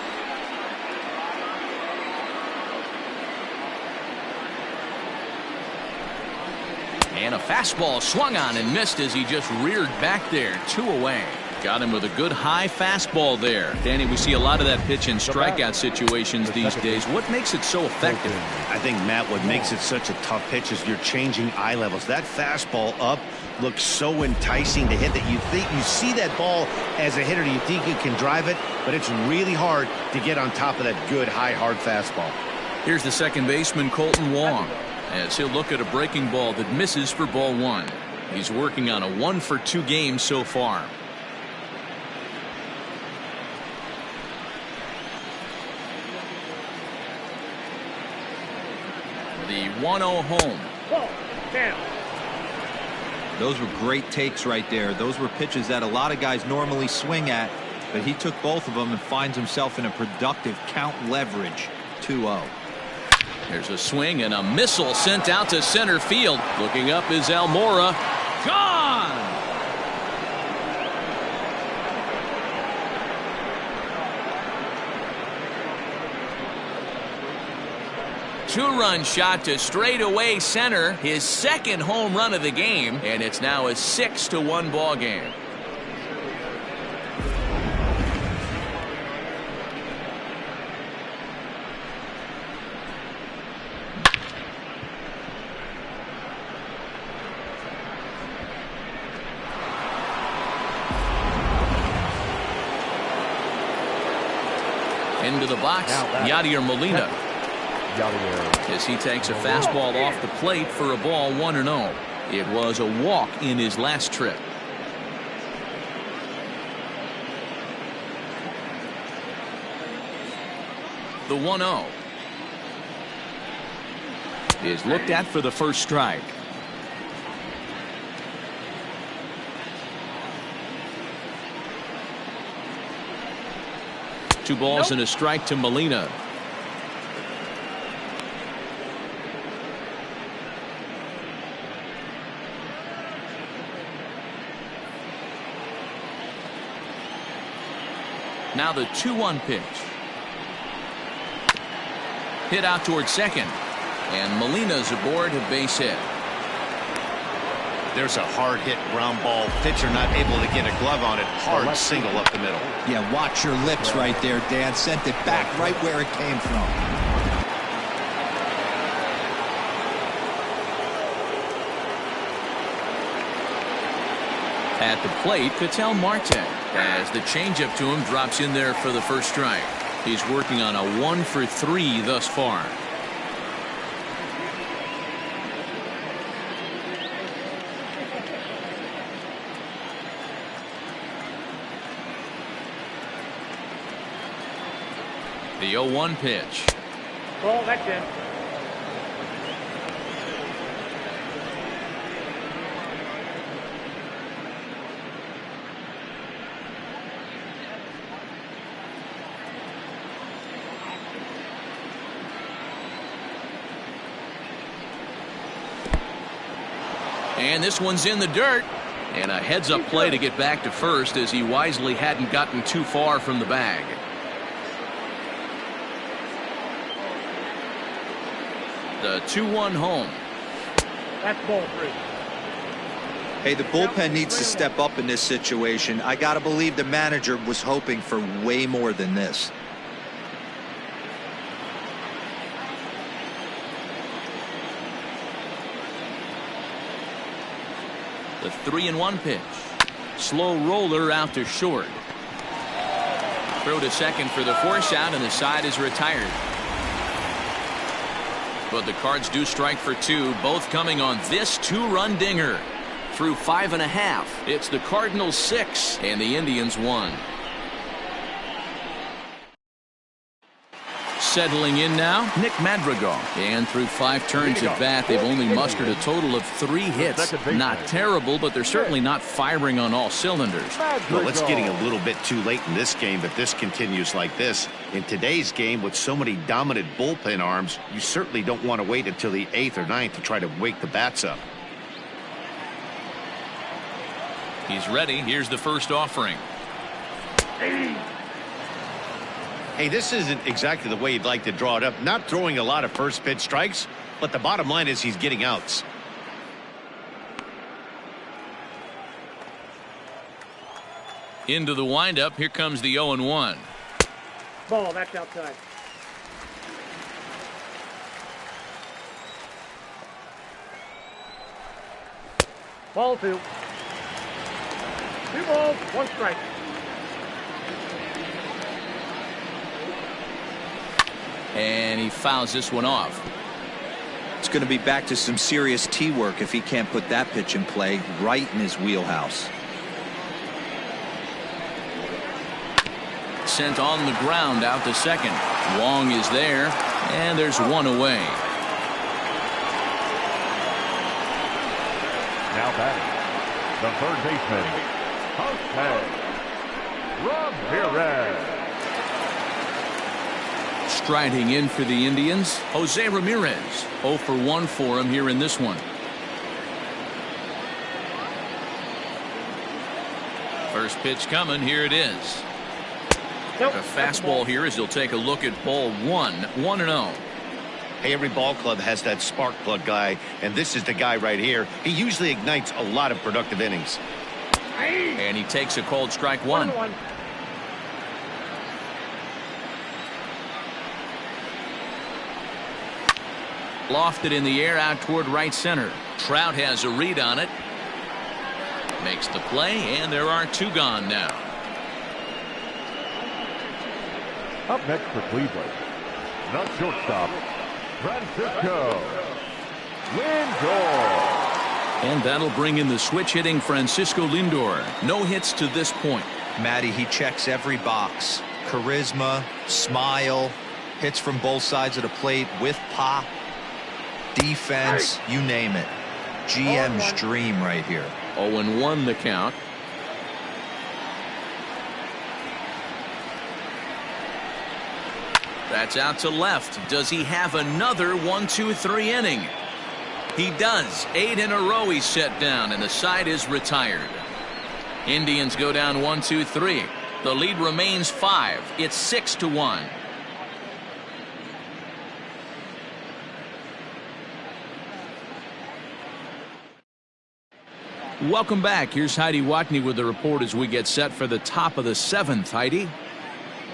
And a fastball swung on and missed as he just reared back there. 2 away. Got him with a good high fastball there. Danny, we see a lot of that pitch in strikeout situations these days. What makes it so effective? I think, Matt, what makes it such a tough pitch is you're changing eye levels. That fastball up looks so enticing to hit that you think you see that ball as a hitter, you think you can drive it, but it's really hard to get on top of that good high hard fastball. Here's the second baseman, Colton Wong, as he'll look at a breaking ball that misses for ball 1. He's working on a 1-for-2 game so far. The 1-0 home. Those were great takes right there. Those were pitches that a lot of guys normally swing at, but he took both of them and finds himself in a productive count leverage. 2-0. There's a swing and a missile sent out to center field. Looking up is Almora. Gone! Two-run shot to straightaway center, his second home run of the game, and it's now a 6-1 ball game. Into the box, Yadier Molina. As he takes a fastball off the plate for a ball 1-0. It was a walk in his last trip. The 1-0 is looked at for the first strike. Two balls and a strike to Molina. Now the 2-1 pitch. Hit out towards second. And Molina's aboard a base hit. There's a hard hit ground ball. Pitcher not able to get a glove on it. Hard single up the middle. Yeah, watch your lips right there, Dan. Sent it back right where it came from. At the plate, Ketel Marte, as the changeup to him drops in there for the first strike. He's working on a 1-for-3 thus far. The 0-1 pitch. Ball, that's it. And this one's in the dirt. And a heads-up play to get back to first, as he wisely hadn't gotten too far from the bag. The 2-1 home. That's ball 3. Hey, the bullpen needs to step up in this situation. I got to believe the manager was hoping for way more than this. The 3-1 pitch. Slow roller out to short. Throw to second for the force out, and the side is retired. But the Cards do strike for 2, both coming on this 2-run dinger. Through 5.5, it's the Cardinals 6 and the Indians 1. Settling in now, Nick Madrigal. And through 5 turns at bat, they've only mustered a total of 3 hits. Not terrible, but they're certainly not firing on all cylinders. Well, it's getting a little bit too late in this game if this continues like this. In today's game, with so many dominant bullpen arms, you certainly don't want to wait until the 8th or 9th to try to wake the bats up. He's ready. Here's the first offering. Hey, this isn't exactly the way you'd like to draw it up. Not throwing a lot of first pitch strikes, but the bottom line is he's getting outs. Into the windup. Here comes the 0-1. Ball, that's outside. Ball 2. 2 balls, 1 strike. And he fouls this one off. It's going to be back to some serious tee work if he can't put that pitch in play right in his wheelhouse. Sent on the ground out to second. Wong is there, and there's 1 away. Now batting, the third baseman, Ramirez. Striding in for the Indians, Jose Ramirez. 0 for 1 for him here in this one. First pitch coming. Here it is. Nope. A fastball here as he'll take a look at ball 1. 1-0. Hey, every ball club has that spark plug guy, and this is the guy right here. He usually ignites a lot of productive innings. And he takes a called strike 1. 1-1. Lofted in the air out toward right center. Trout has a read on it. Makes the play, and there are 2 gone now. Up next for Cleveland, the shortstop, Francisco Lindor. And that'll bring in the switch hitting Francisco Lindor. No hits to this point. Matty, he checks every box. Charisma, smile, hits from both sides of the plate with pop, defense, you name it. GM's dream right here. 0-1 the count. That's out to left. Does he have another 1-2-3 inning? He does. 8 in a row he's set down, and the side is retired. Indians go down 1-2-3. The lead remains 5. It's 6-1. Welcome back. Here's Heidi Watney with the report as we get set for the top of the 7th. Heidi?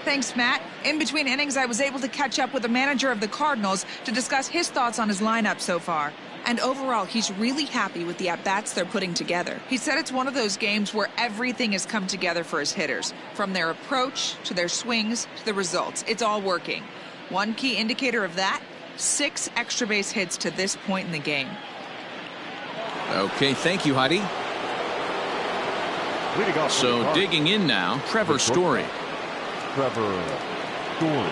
Thanks, Matt. In between innings, I was able to catch up with the manager of the Cardinals to discuss his thoughts on his lineup so far. And overall, he's really happy with the at-bats they're putting together. He said it's one of those games where everything has come together for his hitters. From their approach, to their swings, to the results. It's all working. One key indicator of that, 6 extra base hits to this point in the game. Okay, thank you, Heidi. So digging in now, Trevor Story. Trevor Story.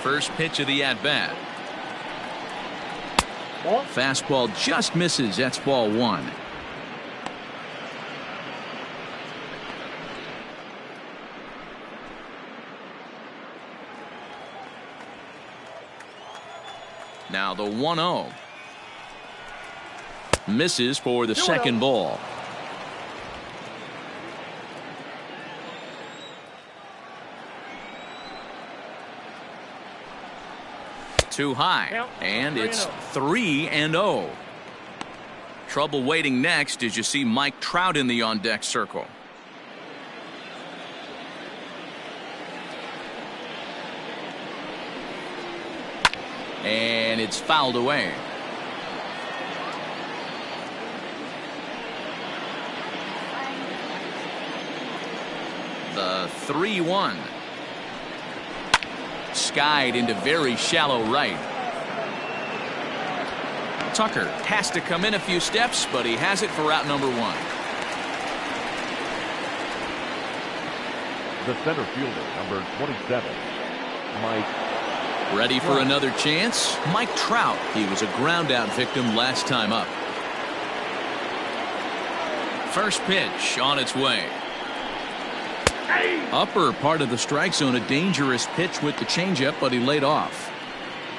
First pitch of the at-bat. Ball. Fastball just misses. That's ball 1. Now the 1-0. Misses for the 2nd ball. Too high, and it's 3-0. Trouble waiting next as you see Mike Trout in the on-deck circle. And it's fouled away. The 3-1. Skied into very shallow right. Tucker has to come in a few steps, but he has it for out number 1. The center fielder, number 27, Mike. Ready for another chance? Mike Trout. He was a ground out victim last time up. First pitch on its way. Upper part of the strike zone, a dangerous pitch with the changeup, but he laid off.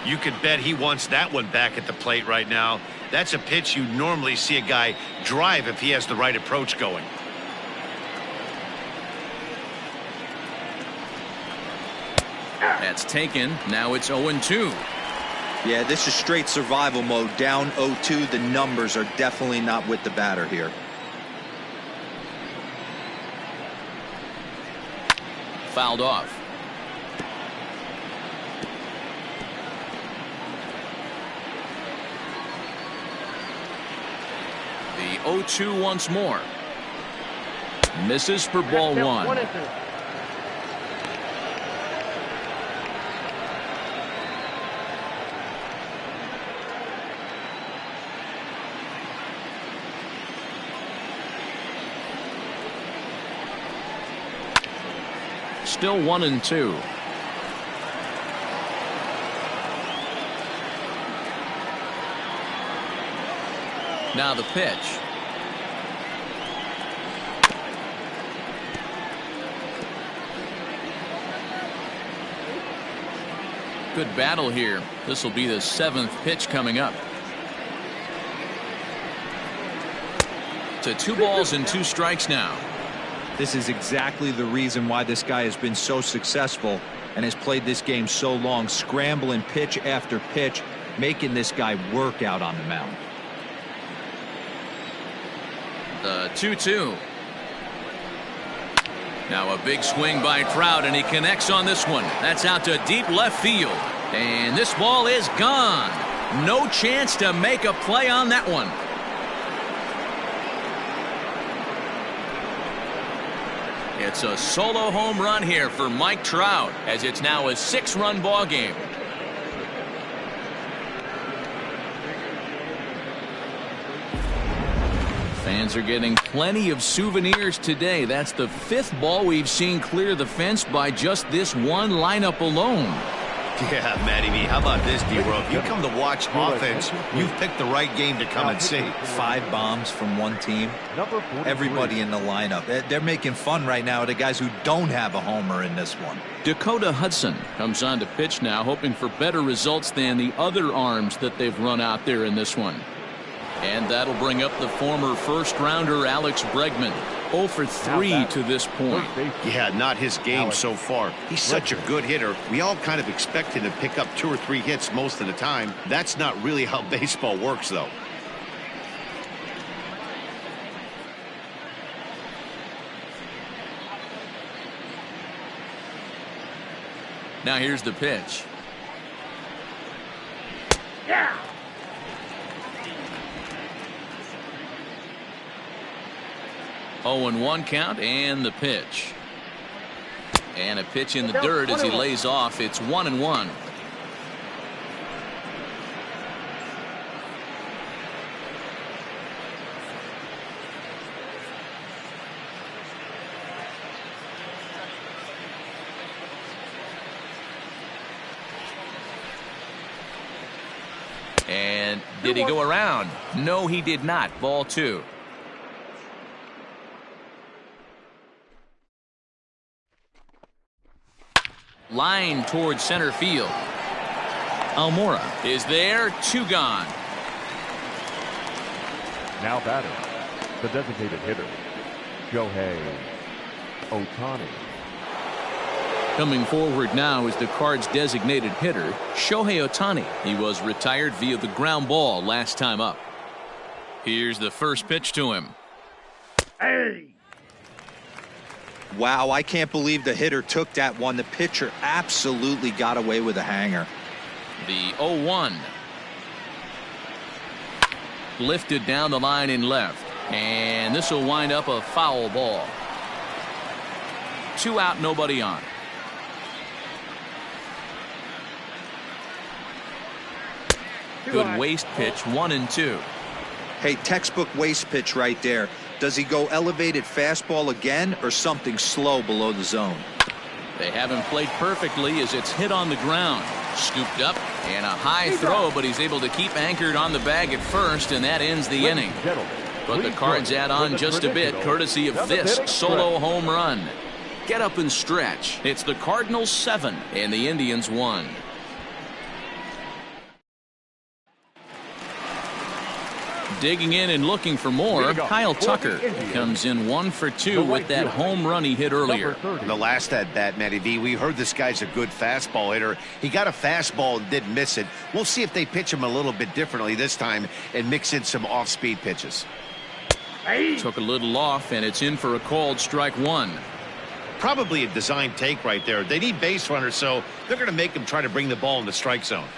You could bet he wants that one back at the plate right now. That's a pitch you normally see a guy drive if he has the right approach going. That's taken. Now it's 0-2. Yeah, this is straight survival mode. Down 0-2. The numbers are definitely not with the batter here. Fouled off. The 0-2 once more. Misses for ball 1. 1-2. Still 1-2. Now the pitch. Good battle here. This will be the 7th pitch coming up. To 2 balls and 2 strikes now. This is exactly the reason why this guy has been so successful and has played this game so long, scrambling pitch after pitch, making this guy work out on the mound. The 2-2. Now a big swing by Trout, and he connects on this one. That's out to deep left field. And this ball is gone. No chance to make a play on that one. It's a solo home run here for Mike Trout, as it's now a 6-run ball game. Fans are getting plenty of souvenirs today. That's the 5th ball we've seen clear the fence by just this one lineup alone. Yeah, Matty V, how about this, D-World? You come to watch offense, you've picked the right game to come and see. 5 bombs from one team. Everybody in the lineup. They're making fun right now of the guys who don't have a homer in this one. Dakota Hudson comes on to pitch now, hoping for better results than the other arms that they've run out there in this one. And that'll bring up the former first-rounder Alex Bregman. 0 for 3 to this point. Yeah, not his game so far. He's such a good hitter. We all kind of expect him to pick up 2 or 3 hits most of the time. That's not really how baseball works, though. Now here's the pitch. Yeah. Oh, and 1 count, and the pitch. And a pitch in the dirt as he lays off. It's 1-1. And did he go around? No, he did not. Ball 2. Line towards center field. Almora is there. 2 gone. Now batting, the designated hitter, Shohei Ohtani. Coming forward now is the Cards' designated hitter, Shohei Ohtani. He was retired via the ground ball last time up. Here's the first pitch to him. Hey. Wow, I can't believe the hitter took that one. The pitcher absolutely got away with a hanger. The 0-1. Lifted down the line in left. And this will wind up a foul ball. 2 out, nobody on. Good waste pitch, 1-2. Hey, textbook waste pitch right there. Does he go elevated fastball again or something slow below the zone? They have him played perfectly as it's hit on the ground. Scooped up and a high throw, but he's able to keep anchored on the bag at first, and that ends the inning. But the Cards add on just a bit, courtesy of this solo home run. Get up and stretch. It's the Cardinals 7 and the Indians 1. Digging in and looking for more, Kyle Tucker comes in 1 for 2 with that home run he hit earlier. The last at bat, Matty V, we heard this guy's a good fastball hitter. He got a fastball and didn't miss it. We'll see if they pitch him a little bit differently this time and mix in some off-speed pitches. Took a little off, and it's in for a called strike 1. Probably a design take right there. They need base runners, so they're going to make him try to bring the ball in the strike zone.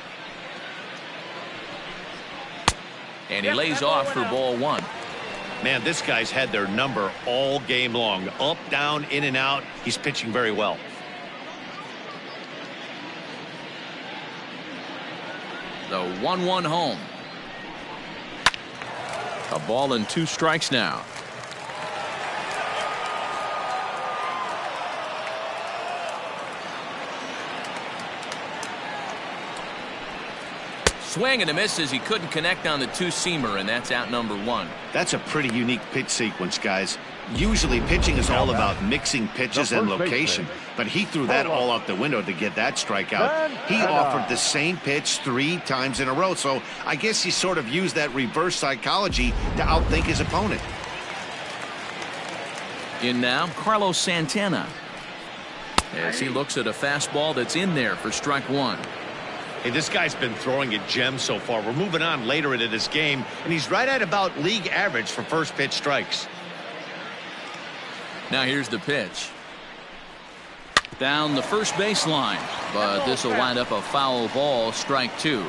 And he lays off for ball 1. Man, this guy's had their number all game long. Up, down, in and out. He's pitching very well. The 1-1 home. A ball and 2 strikes now. Swing and a miss as he couldn't connect on the 2-seamer, and that's out number 1. That's a pretty unique pitch sequence, guys. Usually pitching is all about mixing pitches and location, but he threw that all out the window to get that strikeout. He offered the same pitch 3 times in a row, so I guess he sort of used that reverse psychology to outthink his opponent. In now, Carlos Santana, as he looks at a fastball that's in there for strike 1. Hey, this guy's been throwing a gem so far. We're moving on later into this game, and he's right at about league average for first pitch strikes. Now here's the pitch. Down the first baseline, but this will wind up a foul ball, strike 2.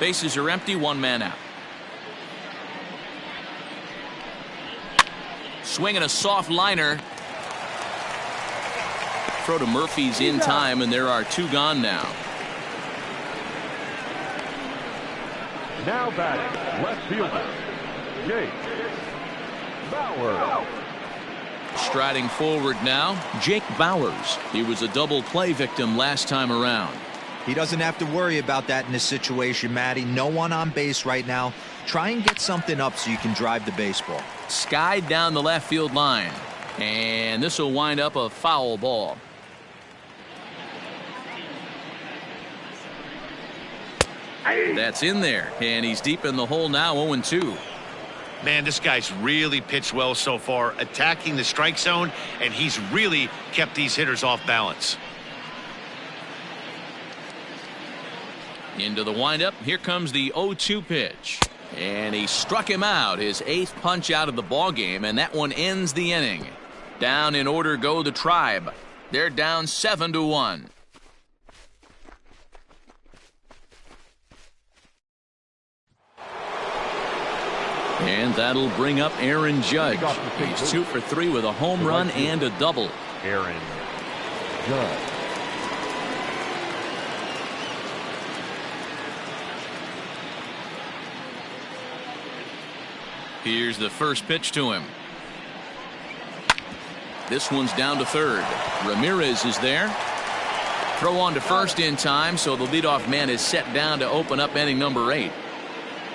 Bases are empty, 1 man out. Swinging a soft liner. Throw to Murphy's in time, and there are 2 gone now. Now batting, left fielder, Jake Bauers. Striding forward now, Jake Bauers. He was a double play victim last time around. He doesn't have to worry about that in this situation, Matty. No one on base right now. Try and get something up so you can drive the baseball. Skied down the left field line, and this will wind up a foul ball. That's in there, and he's deep in the hole now, 0-2. Man, this guy's really pitched well so far, attacking the strike zone, and he's really kept these hitters off balance. Into the windup. Here comes the 0-2 pitch. And he struck him out, his 8th punch out of the ball game, and that one ends the inning. Down in order go the Tribe. They're down 7-1. And that'll bring up Aaron Judge. He's 2 for 3 with a home run and a double. Aaron Judge. Here's the first pitch to him. This one's down to third. Ramirez is there. Throw on to first in time, so the leadoff man is set down to open up inning number 8.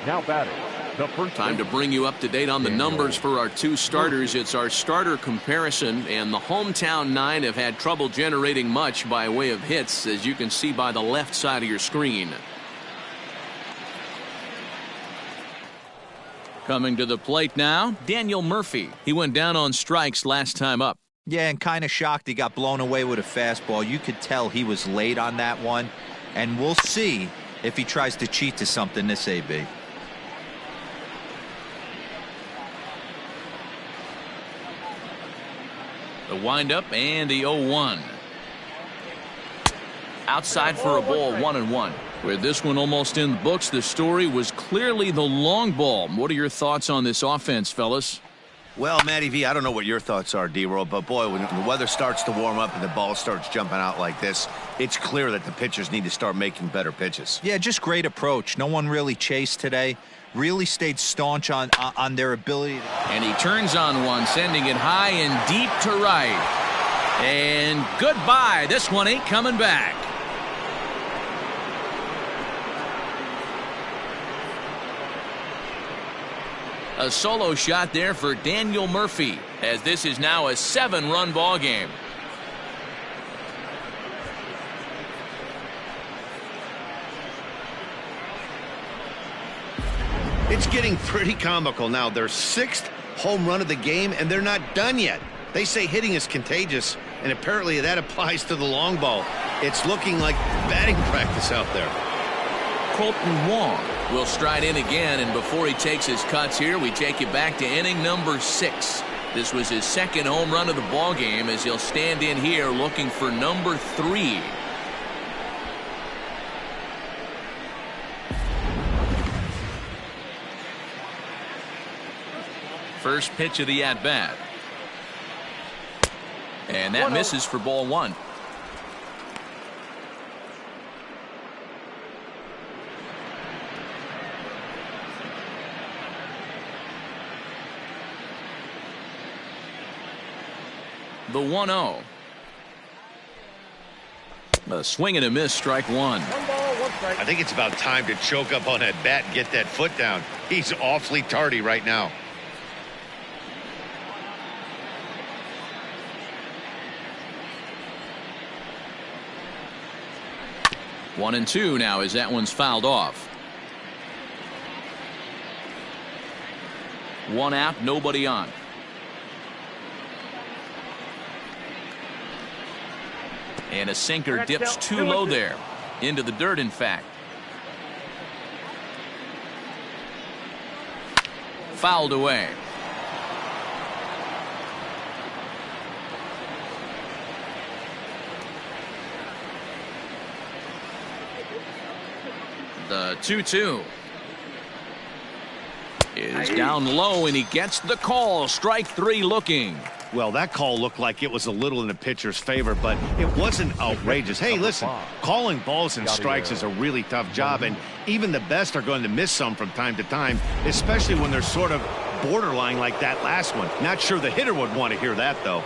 Now batting. The first Time to bring you up to date on the numbers for our 2 starters. It's our starter comparison, and the hometown 9 have had trouble generating much by way of hits, as you can see by the left side of your screen. Coming to the plate now, Daniel Murphy. He went down on strikes last time up. Yeah, and kind of shocked he got blown away with a fastball. You could tell he was late on that one, and we'll see if he tries to cheat to something this AB. The windup and the 0-1. Outside for a ball, 1-1. With this one almost in the books, the story was clearly the long ball. What are your thoughts on this offense, fellas? Well, Matty V, I don't know what your thoughts are, D-Roll, but boy, when the weather starts to warm up and the ball starts jumping out like this, it's clear that the pitchers need to start making better pitches. Yeah, just great approach. No one really chased today. Really stayed staunch on their ability. And he turns on one, sending it high and deep to right. And goodbye. This one ain't coming back. A solo shot there for Daniel Murphy, as this is now a 7-run ball game. It's getting pretty comical now. Their 6th home run of the game, and they're not done yet. They say hitting is contagious, and apparently that applies to the long ball. It's looking like batting practice out there. Colton Wong will stride in again, and before he takes his cuts here, we take you back to inning number 6. This was his 2nd home run of the ball game, as he'll stand in here looking for number 3. First pitch of the at-bat. And that misses for ball 1. The 1-0. A swing and a miss, strike 1. I think it's about time to choke up on that bat and get that foot down. He's awfully tardy right now. 1-2 now as that one's fouled off. 1 out, nobody on. And a sinker dips too low there. Into the dirt, in fact. Fouled away. The 2-2 is down low, and he gets the call. Strike 3 looking. Well, that call looked like it was a little in the pitcher's favor, but it wasn't outrageous. Hey, listen, calling balls and strikes is a really tough job, and even the best are going to miss some from time to time, especially when they're sort of borderline like that last one. Not sure the hitter would want to hear that, though.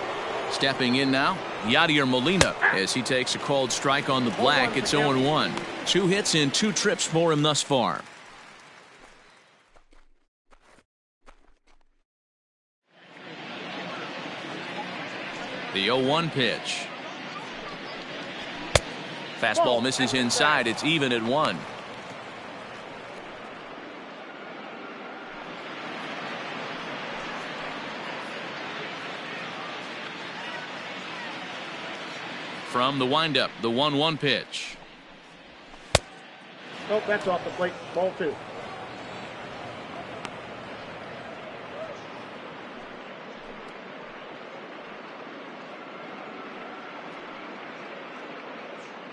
Stepping in now, Yadier Molina, as he takes a called strike on the black. It's 0-1. 2 hits in 2 trips for him thus far. The 0-1 pitch. Fastball misses inside. It's even at 1. From the windup, the 1-1 pitch. Nope, that's off the plate. Ball 2.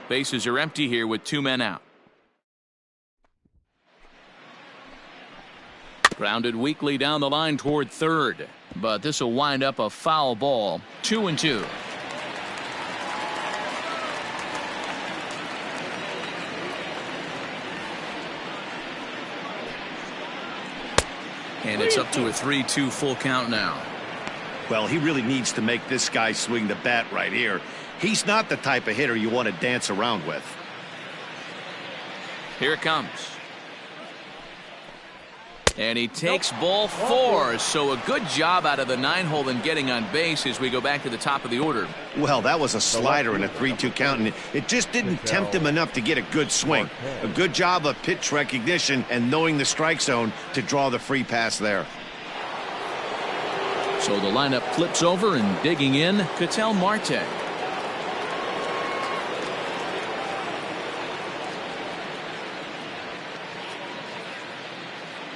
Bases are empty here with 2 men out. Grounded weakly down the line toward third, but this will wind up a foul ball. 2-2. And it's up to a 3-2 full count now. Well, he really needs to make this guy swing the bat right here. He's not the type of hitter you want to dance around with. Here it comes. And he takes ball 4, so a good job out of the 9-hole in getting on base as we go back to the top of the order. Well, that was a slider in a 3-2 count, and it just didn't tempt him enough to get a good swing. A good job of pitch recognition and knowing the strike zone to draw the free pass there. So the lineup flips over, and digging in, Ketel Marte.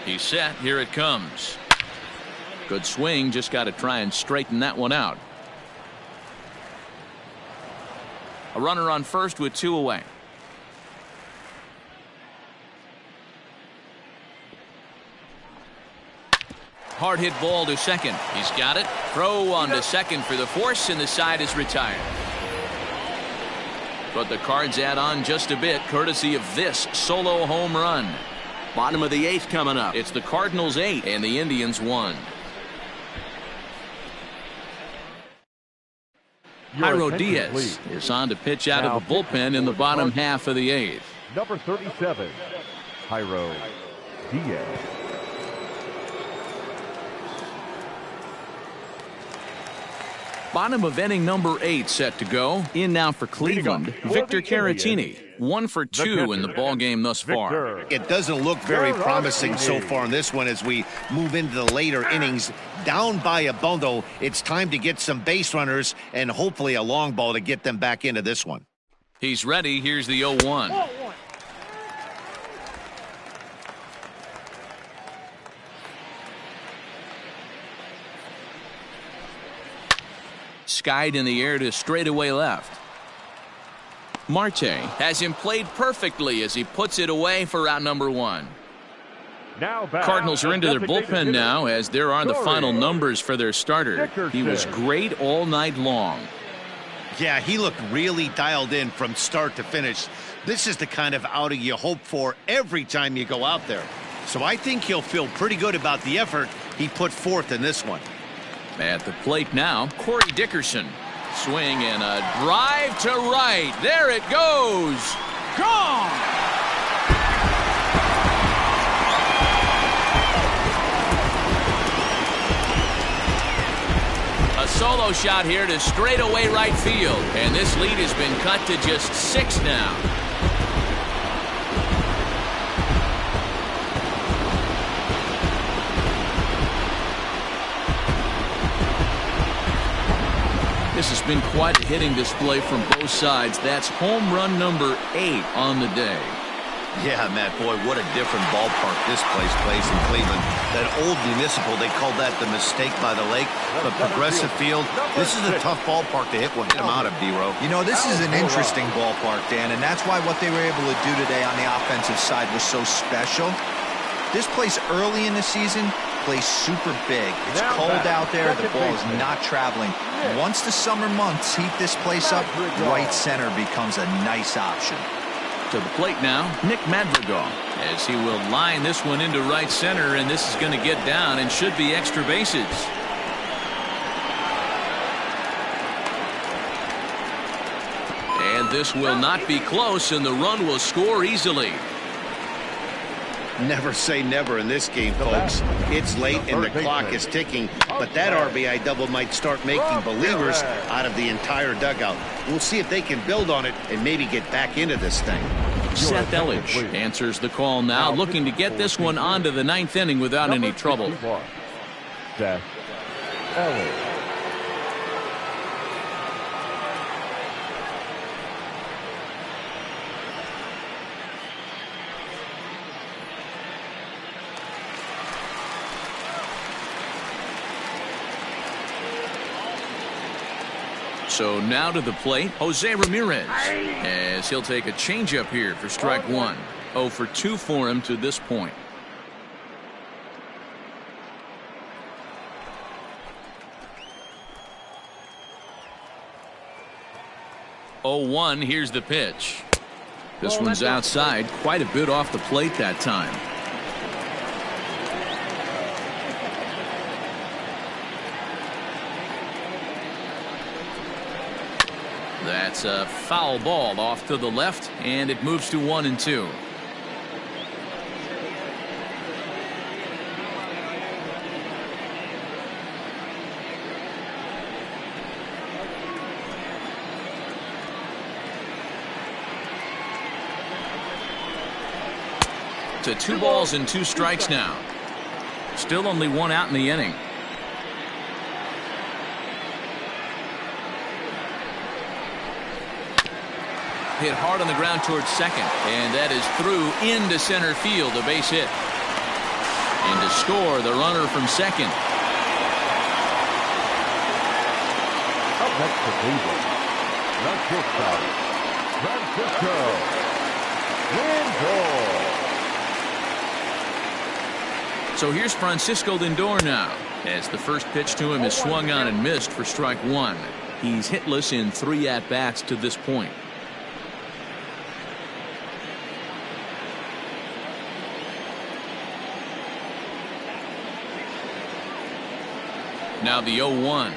He's set. Here it comes. Good swing. Just got to try and straighten that one out. A runner on first with 2 away. Hard hit ball to second. He's got it. Throw on to second for the force, and the side is retired. But the Cards add on just a bit, courtesy of this solo home run. Bottom of the 8th coming up. It's the Cardinals 8 and the Indians 1. Jairo Diaz is on to pitch out of the bullpen in the bottom half of the 8th. Number 37, Jairo Diaz. Bottom of inning number 8 set to go. In now for Cleveland, Victor Caratini. 1 for 2 in the ballgame thus far. It doesn't look very promising so far in this one as we move into the later innings. Down by a bundle, it's time to get some base runners and hopefully a long ball to get them back into this one. He's ready. Here's the 0-1. Skied in the air to straightaway left. Marte has him played perfectly as he puts it away for out number 1. Cardinals are into their bullpen now as there are the final numbers for their starter. He was great all night long. Yeah, he looked really dialed in from start to finish. This is the kind of outing you hope for every time you go out there. So I think he'll feel pretty good about the effort he put forth in this one. At the plate now, Corey Dickerson. Swing and a drive to right. There it goes. Gone! A solo shot here to straightaway right field. And this lead has been cut to just 6 now. This has been quite a hitting display from both sides. That's home run number 8 on the day. Yeah, Matt, boy, what a different ballpark this place plays in Cleveland. That old municipal, they call that the mistake by the lake. But Progressive Field, this is a tough ballpark to hit them out of, D-Row. You know, this is an interesting ballpark, Dan, and that's why what they were able to do today on the offensive side was so special. This place early in the season plays super big. It's cold out there. The ball is not traveling. Once the summer months heat this place up, right center becomes a nice option. To the plate now, Nick Madrigal, as he will line this one into right center, and this is going to get down and should be extra bases. And this will not be close, and the run will score easily. Never say never in this game, folks. It's late and the clock is ticking, but that RBI double might start making believers out of the entire dugout. We'll see if they can build on it and maybe get back into this thing. Seth Elledge answers the call now, looking to get this one onto the 9th inning without any trouble. Seth Elledge. So now to the plate, Jose Ramirez, as he'll take a changeup here for strike one. 0 for 2 for him to this point. Oh, 1, here's the pitch. This one's outside, quite a bit off the plate that time. That's a foul ball off to the left, and it moves to 1-2. To 2 balls and 2 strikes now. Still only 1 out in the inning. Hit hard on the ground towards second, and that is through into center field, a base hit. And to score, the runner from second. Up next to Cleveland, the shortstop, Francisco Lindor. So here's Francisco Lindor now, as the first pitch to him is swung on and missed for strike 1. He's hitless in 3 at-bats to this point. Now the 0-1.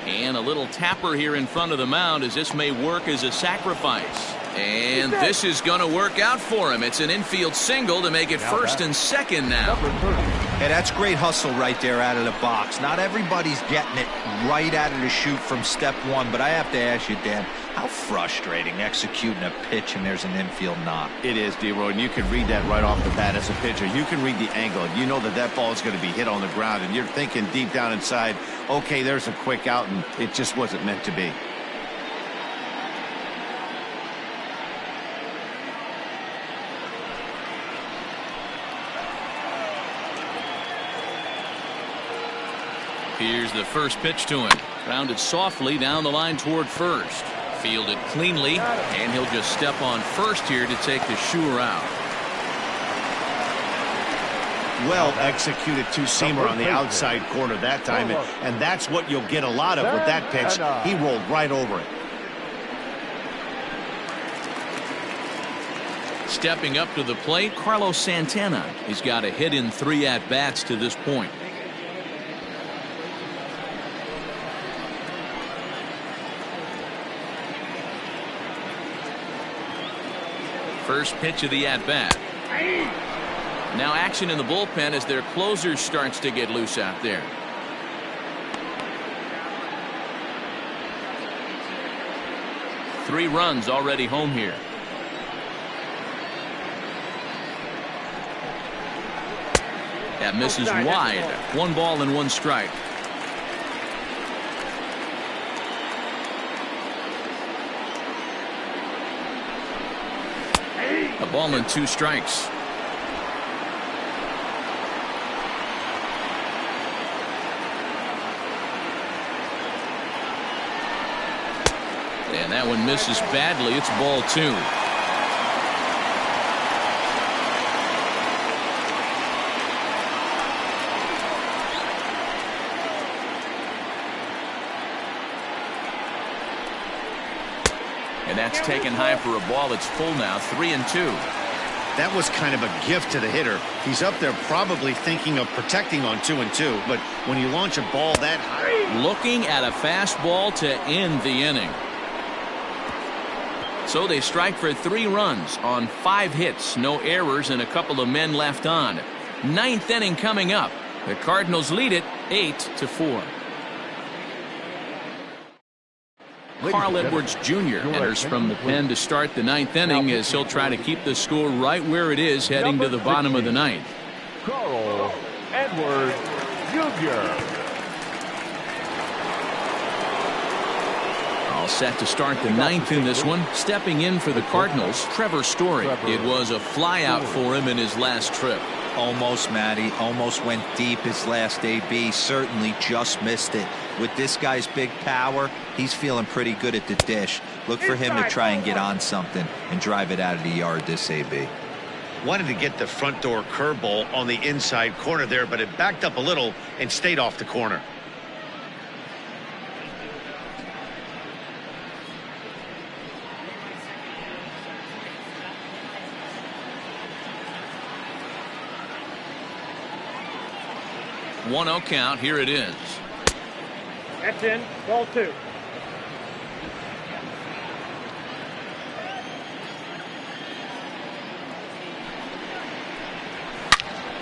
And a little tapper here in front of the mound, as this may work as a sacrifice. And this is going to work out for him. It's an infield single to make it first and second now. Hey, that's great hustle right there out of the box. Not everybody's getting it right out of the chute from step one, but I have to ask you, Dan, how frustrating executing a pitch and there's an infield knock. It is, D-Roy, and you can read that right off the bat as a pitcher. You can read the angle. You know that that ball is going to be hit on the ground, and you're thinking deep down inside, okay, there's a quick out, and it just wasn't meant to be. Here's the first pitch to him. Grounded softly down the line toward first. Fielded cleanly, and he'll just step on first here to take the sure out. Well executed two-seamer on the outside corner that time, and that's what you'll get a lot of with that pitch. He rolled right over it. Stepping up to the plate, Carlos Santana. He's got a hit in 3 at-bats to this point. First pitch of the at-bat. Now action in the bullpen as their closer starts to get loose out there. Three runs already home here. That misses wide. 1 ball and 1 strike. A ball and 2 strikes. And that one misses badly. It's ball 2. And that's taken high for a ball. It's full now, 3-2. That was kind of a gift to the hitter. He's up there probably thinking of protecting on 2-2, but when you launch a ball that high. Looking at a fastball to end the inning. So they strike for 3 runs on 5 hits, no errors, and a couple of men left on. 9th inning coming up. The Cardinals lead it 8-4. Carl Edwards Jr. enters from the pen to start the 9th inning as he'll try to keep the score right where it is heading to the bottom of the 9th. Carl Edwards Jr. All set to start the 9th in this one. Stepping in for the Cardinals, Trevor Story. It was a flyout for him in his last trip. Almost, Matty. Almost went deep his last AB. Certainly just missed it. With this guy's big power, he's feeling pretty good at the dish. Look for him to try and get on something and drive it out of the yard this AB. Wanted to get the front door curveball on the inside corner there, but it backed up a little and stayed off the corner. One 0 count. Here it is. That's in. Ball 2.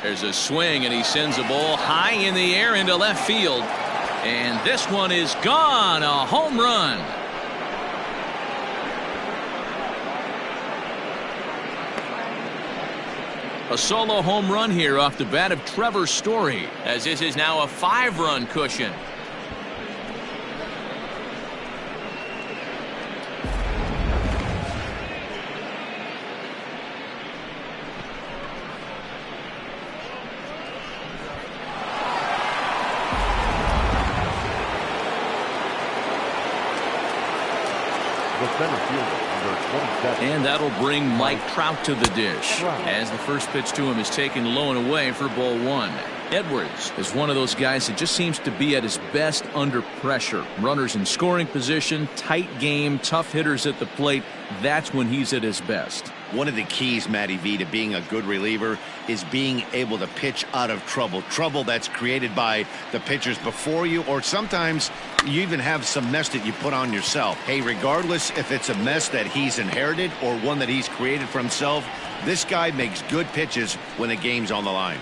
There's a swing, and he sends a ball high in the air into left field. And this one is gone. A home run. A solo home run here off the bat of Trevor Story, as this is now a 5-run cushion. And that'll bring Mike Trout to the dish as the first pitch to him is taken low and away for ball 1. Edwards is one of those guys that just seems to be at his best under pressure. Runners in scoring position, tight game, tough hitters at the plate. That's when he's at his best. One of the keys, Matty V, to being a good reliever is being able to pitch out of trouble. Trouble that's created by the pitchers before you, or sometimes you even have some mess that you put on yourself. Hey, regardless if it's a mess that he's inherited or one that he's created for himself, this guy makes good pitches when the game's on the line.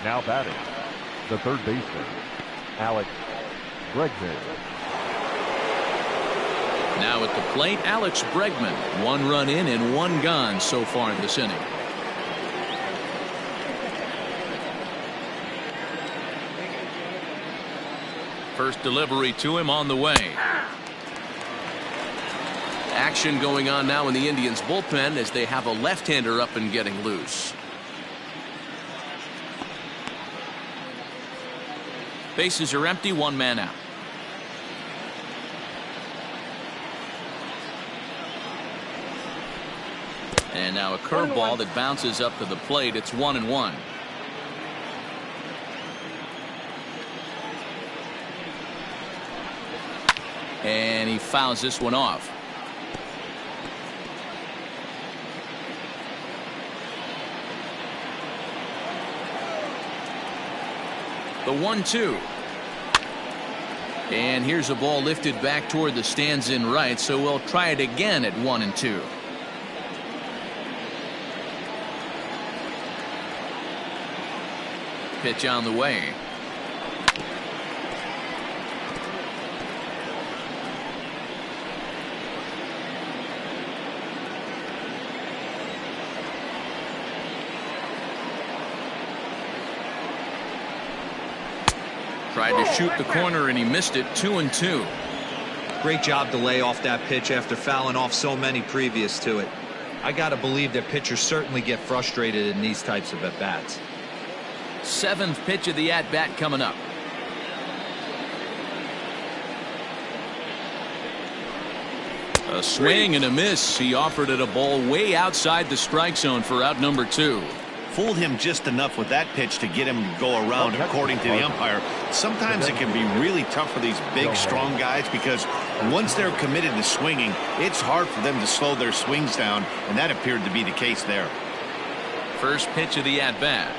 Now batting, the third baseman, Alex Bregman. Now at the plate, Alex Bregman. 1 run in and 1 gone so far in this inning. First delivery to him on the way. Action going on now in the Indians bullpen as they have a left-hander up and getting loose. Bases are empty, 1 man out. And now a curveball that bounces up to the plate. It's 1-1. And he fouls this one off. The 1-2. And here's a ball lifted back toward the stands in right, so we'll try it again at 1-2. Pitch on the way. Tried to shoot the corner and he missed it. 2-2. Great job to lay off that pitch after fouling off so many previous to it. I got to believe that pitchers certainly get frustrated in these types of at-bats. 7th pitch of the at-bat coming up. A swing and a miss. He offered it a ball way outside the strike zone for out number 2. Fooled him just enough with that pitch to get him to go around, according to the umpire. Sometimes it can be really tough for these big, strong guys because once they're committed to swinging, it's hard for them to slow their swings down, and that appeared to be the case there. First pitch of the at-bat.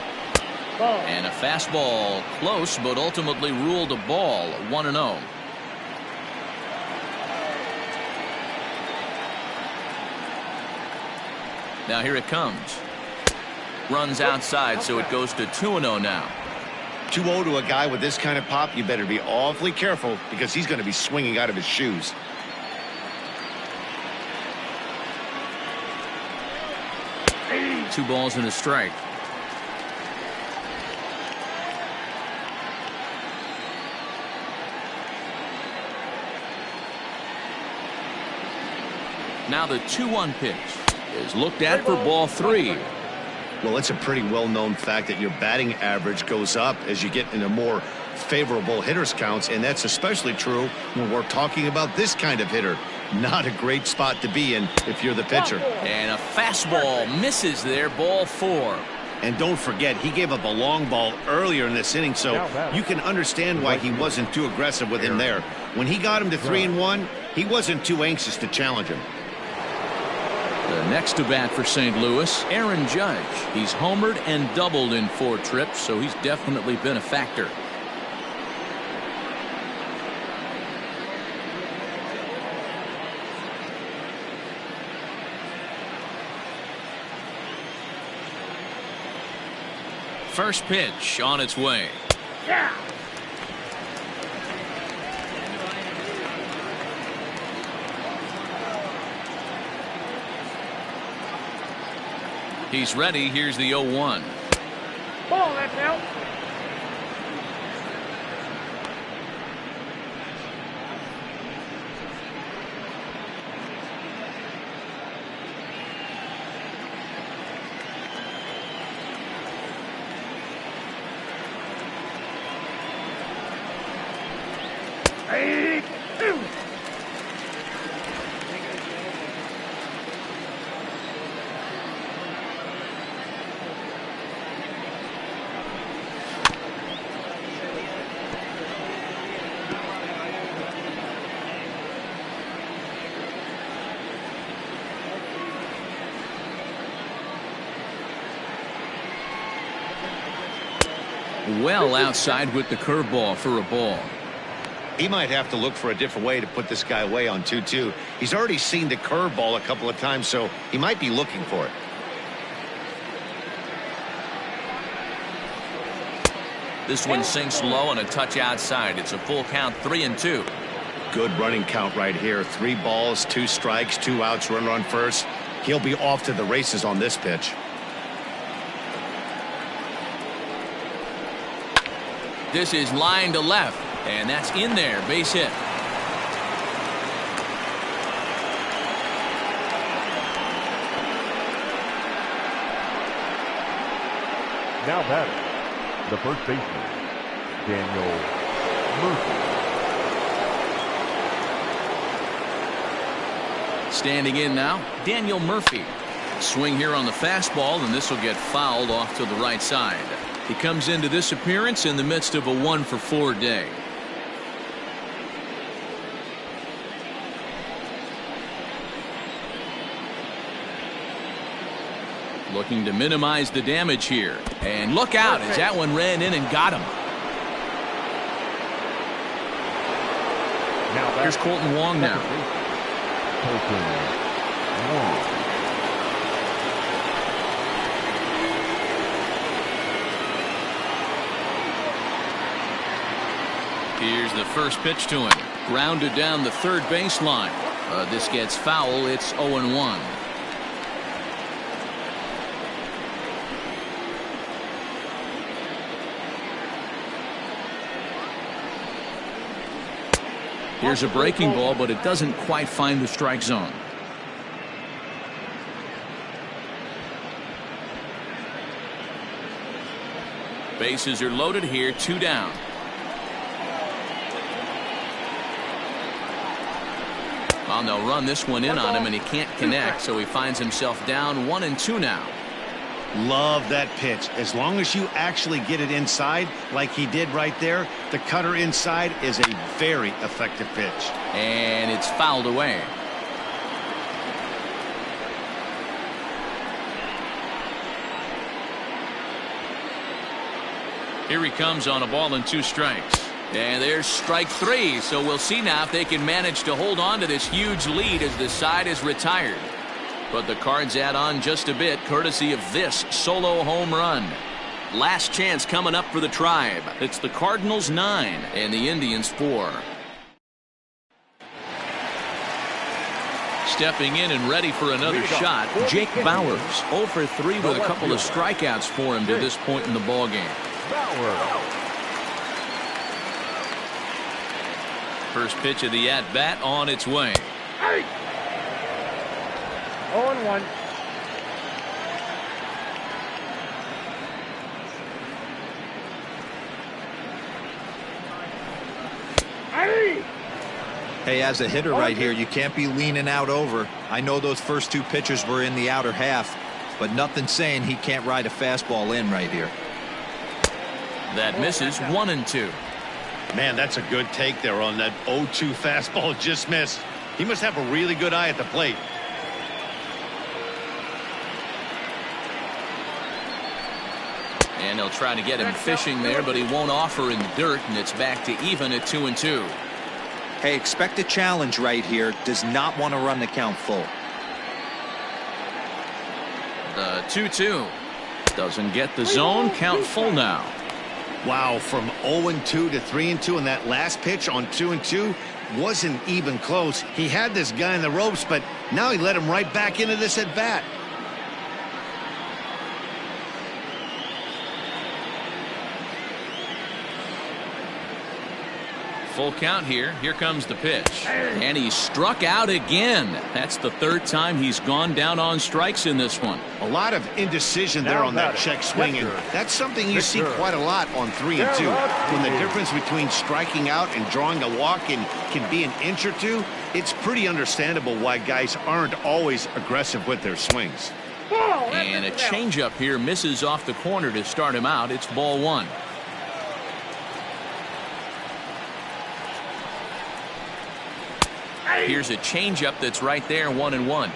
And a fastball close, but ultimately ruled a ball. 1-0. Now here it comes. Runs outside, so it goes to 2-0 now. 2-0 to a guy with this kind of pop, you better be awfully careful because he's going to be swinging out of his shoes. Two balls and a strike. Now the 2-1 pitch is looked at for ball 3. Well, it's a pretty well-known fact that your batting average goes up as you get into more favorable hitters counts, and that's especially true when we're talking about this kind of hitter. Not a great spot to be in if you're the pitcher. And a fastball misses there, ball 4. And don't forget, he gave up a long ball earlier in this inning, so you can understand why he wasn't too aggressive with him there. When he got him to 3-1, he wasn't too anxious to challenge him. The next to bat for St. Louis, Aaron Judge. He's homered and doubled in 4 trips, so he's definitely been a factor. First pitch on its way. Yeah. He's ready. Here's the 0-1. Ball, that's out. Well outside with the curveball for a ball. He might have to look for a different way to put this guy away on 2-2. He's already seen the curveball a couple of times, so he might be looking for it. This one sinks low and a touch outside. It's a full count, 3-2. Good running count right here. 3 balls, 2 strikes, 2 outs, runner on first. He'll be off to the races on this pitch. This is line to left, and that's in there. Base hit. Now batting, the first baseman, Daniel Murphy. Standing in now, Daniel Murphy. Swing here on the fastball, and this will get fouled off to the right side. He comes into this appearance in the midst of a 1-for-4 day. Looking to minimize the damage here. And look out as that one ran in and got him. Here's Colton Wong now. Colton Wong. Here's the first pitch to him. Grounded down the third baseline. This gets foul. It's 0-1. Here's a breaking ball, but it doesn't quite find the strike zone. Bases are loaded here, 2 down. Well, they'll run this one in on him, and he can't connect, so he finds himself down 1-2 now. Love that pitch. As long as you actually get it inside like he did right there, the cutter inside is a very effective pitch. And it's fouled away. Here he comes on a ball and 2 strikes. And there's strike 3, so we'll see now if they can manage to hold on to this huge lead as the side is retired. But the Cards add on just a bit courtesy of this solo home run. Last chance coming up for the Tribe. It's the Cardinals 9 and the Indians 4. Stepping in and ready for another shot, Jake Bauers. 0 for 3 with a couple of strikeouts for him to this point in the ballgame. First pitch of the at-bat on its way. 0-1. Hey, as a hitter right here, you can't be leaning out over. I know those first two pitches were in the outer half, but nothing saying he can't ride a fastball in right here. That misses 1-2. Man, that's a good take there on that 0-2 fastball. Just missed. He must have a really good eye at the plate. And they'll try to get him fishing there, but he won't offer in the dirt, and it's back to even at 2-2. Hey, expect a challenge right here. Does not want to run the count full. The 2-2 doesn't get the zone. Count full now. Wow, from 0-2 to 3-2, and that last pitch on 2-2 wasn't even close. He had this guy in the ropes, but now he let him right back into this at bat. Full count here. Here comes the pitch. And he struck out again. That's the third time he's gone down on strikes in this one. A lot of indecision there on that check swing, and that's something you see quite a lot on 3-2. When the difference between striking out and drawing a walk can be an inch or two, it's pretty understandable why guys aren't always aggressive with their swings. And a changeup here misses off the corner to start him out. It's ball one. Here's a changeup that's right there, 1-1.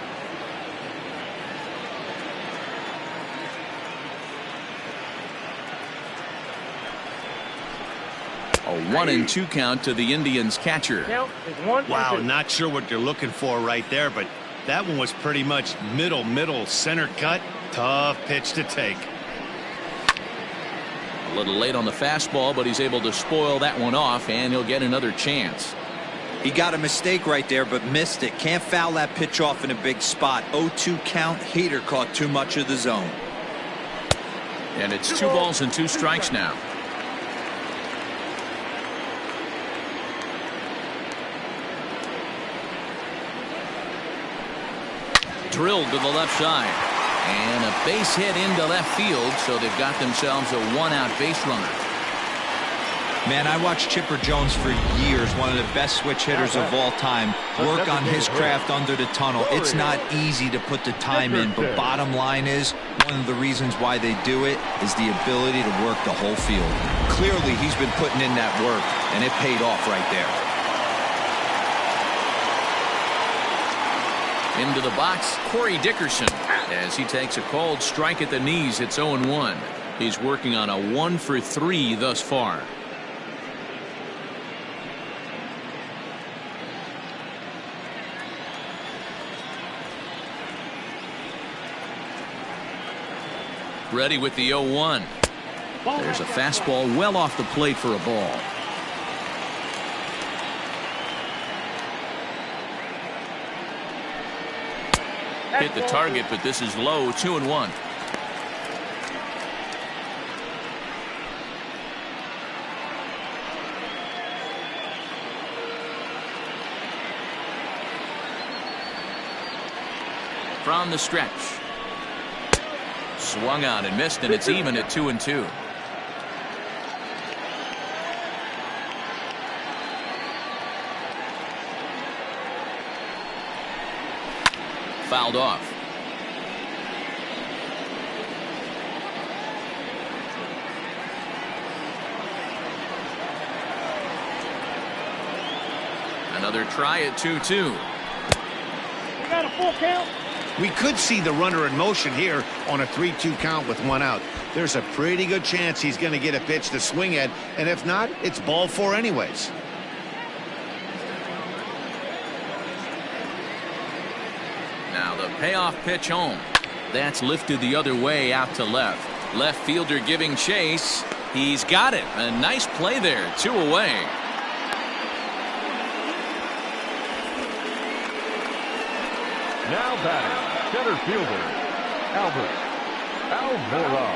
A 1-2 count to the Indians catcher. Wow, not sure what you're looking for right there, but that one was pretty much middle, center cut. Tough pitch to take. A little late on the fastball, but he's able to spoil that one off, and he'll get another chance. He got a mistake right there, but missed it. Can't foul that pitch off in a big spot. 0-2 count. Hader caught too much of the zone. And it's 2 balls and 2 strikes now. Drilled to the left side. And a base hit into left field, so they've got themselves a 1-out base runner. Man, I watched Chipper Jones for years, one of the best switch hitters of all time. Work on his craft under the tunnel. It's not easy to put the time in, but bottom line is, one of the reasons why they do it is the ability to work the whole field. Clearly, he's been putting in that work, and it paid off right there. Into the box, Corey Dickerson, as he takes a called strike at the knees. It's 0-1. He's working on a 1-for-3 thus far. Ready with the 0-1. There's a fastball well off the plate for a ball. Hit the target, but this is low. 2-1. From the stretch. Swung on and missed, and it's even at 2-2. Fouled off. Another try at 2-2. You got a full count? We could see the runner in motion here on a 3-2 count with 1 out. There's a pretty good chance he's going to get a pitch to swing at, and if not, it's ball 4 anyways. Now the payoff pitch home. That's lifted the other way out to left. Left fielder giving chase. He's got it. A nice play there. 2 away. Now batting, center fielder, Albert Almora.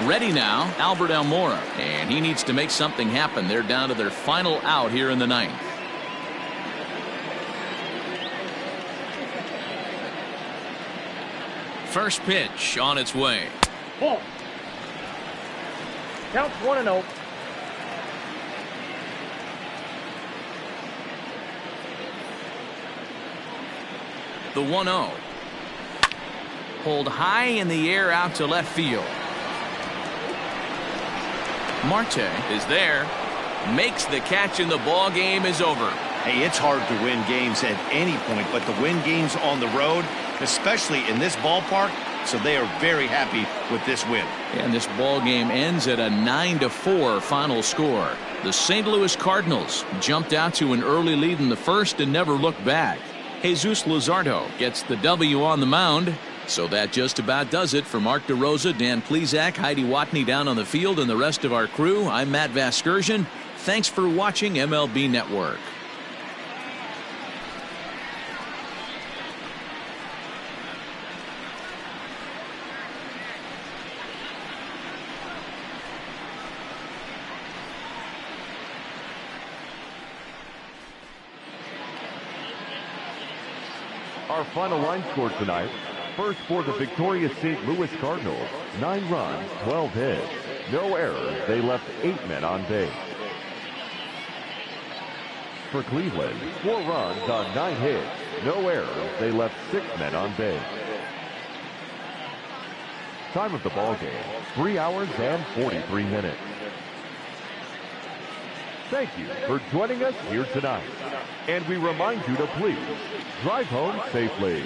Ready now, Albert Almora. And he needs to make something happen. They're down to their final out here in the 9th. First pitch on its way. Ball. Count's 1-0. The 1-0. Pulled high in the air out to left field. Marte is there. Makes the catch, and the ball game is over. Hey, it's hard to win games at any point, but to win games on the road, especially in this ballpark, so they are very happy with this win. And this ball game ends at a 9-4 final score. The St. Louis Cardinals jumped out to an early lead in the first and never looked back. Jesus Luzardo gets the W on the mound. So that just about does it. For Mark DeRosa, Dan Plesac, Heidi Watney down on the field, and the rest of our crew, I'm Matt Vasgersian. Thanks for watching MLB Network. Our final line score tonight. First for the victorious St. Louis Cardinals, 9 runs, 12 hits, no errors. They left 8 men on base. For Cleveland, 4 runs on 9 hits, no errors. They left 6 men on base. Time of the ball game, 3 hours and 43 minutes. Thank you for joining us here tonight. And we remind you to please drive home safely.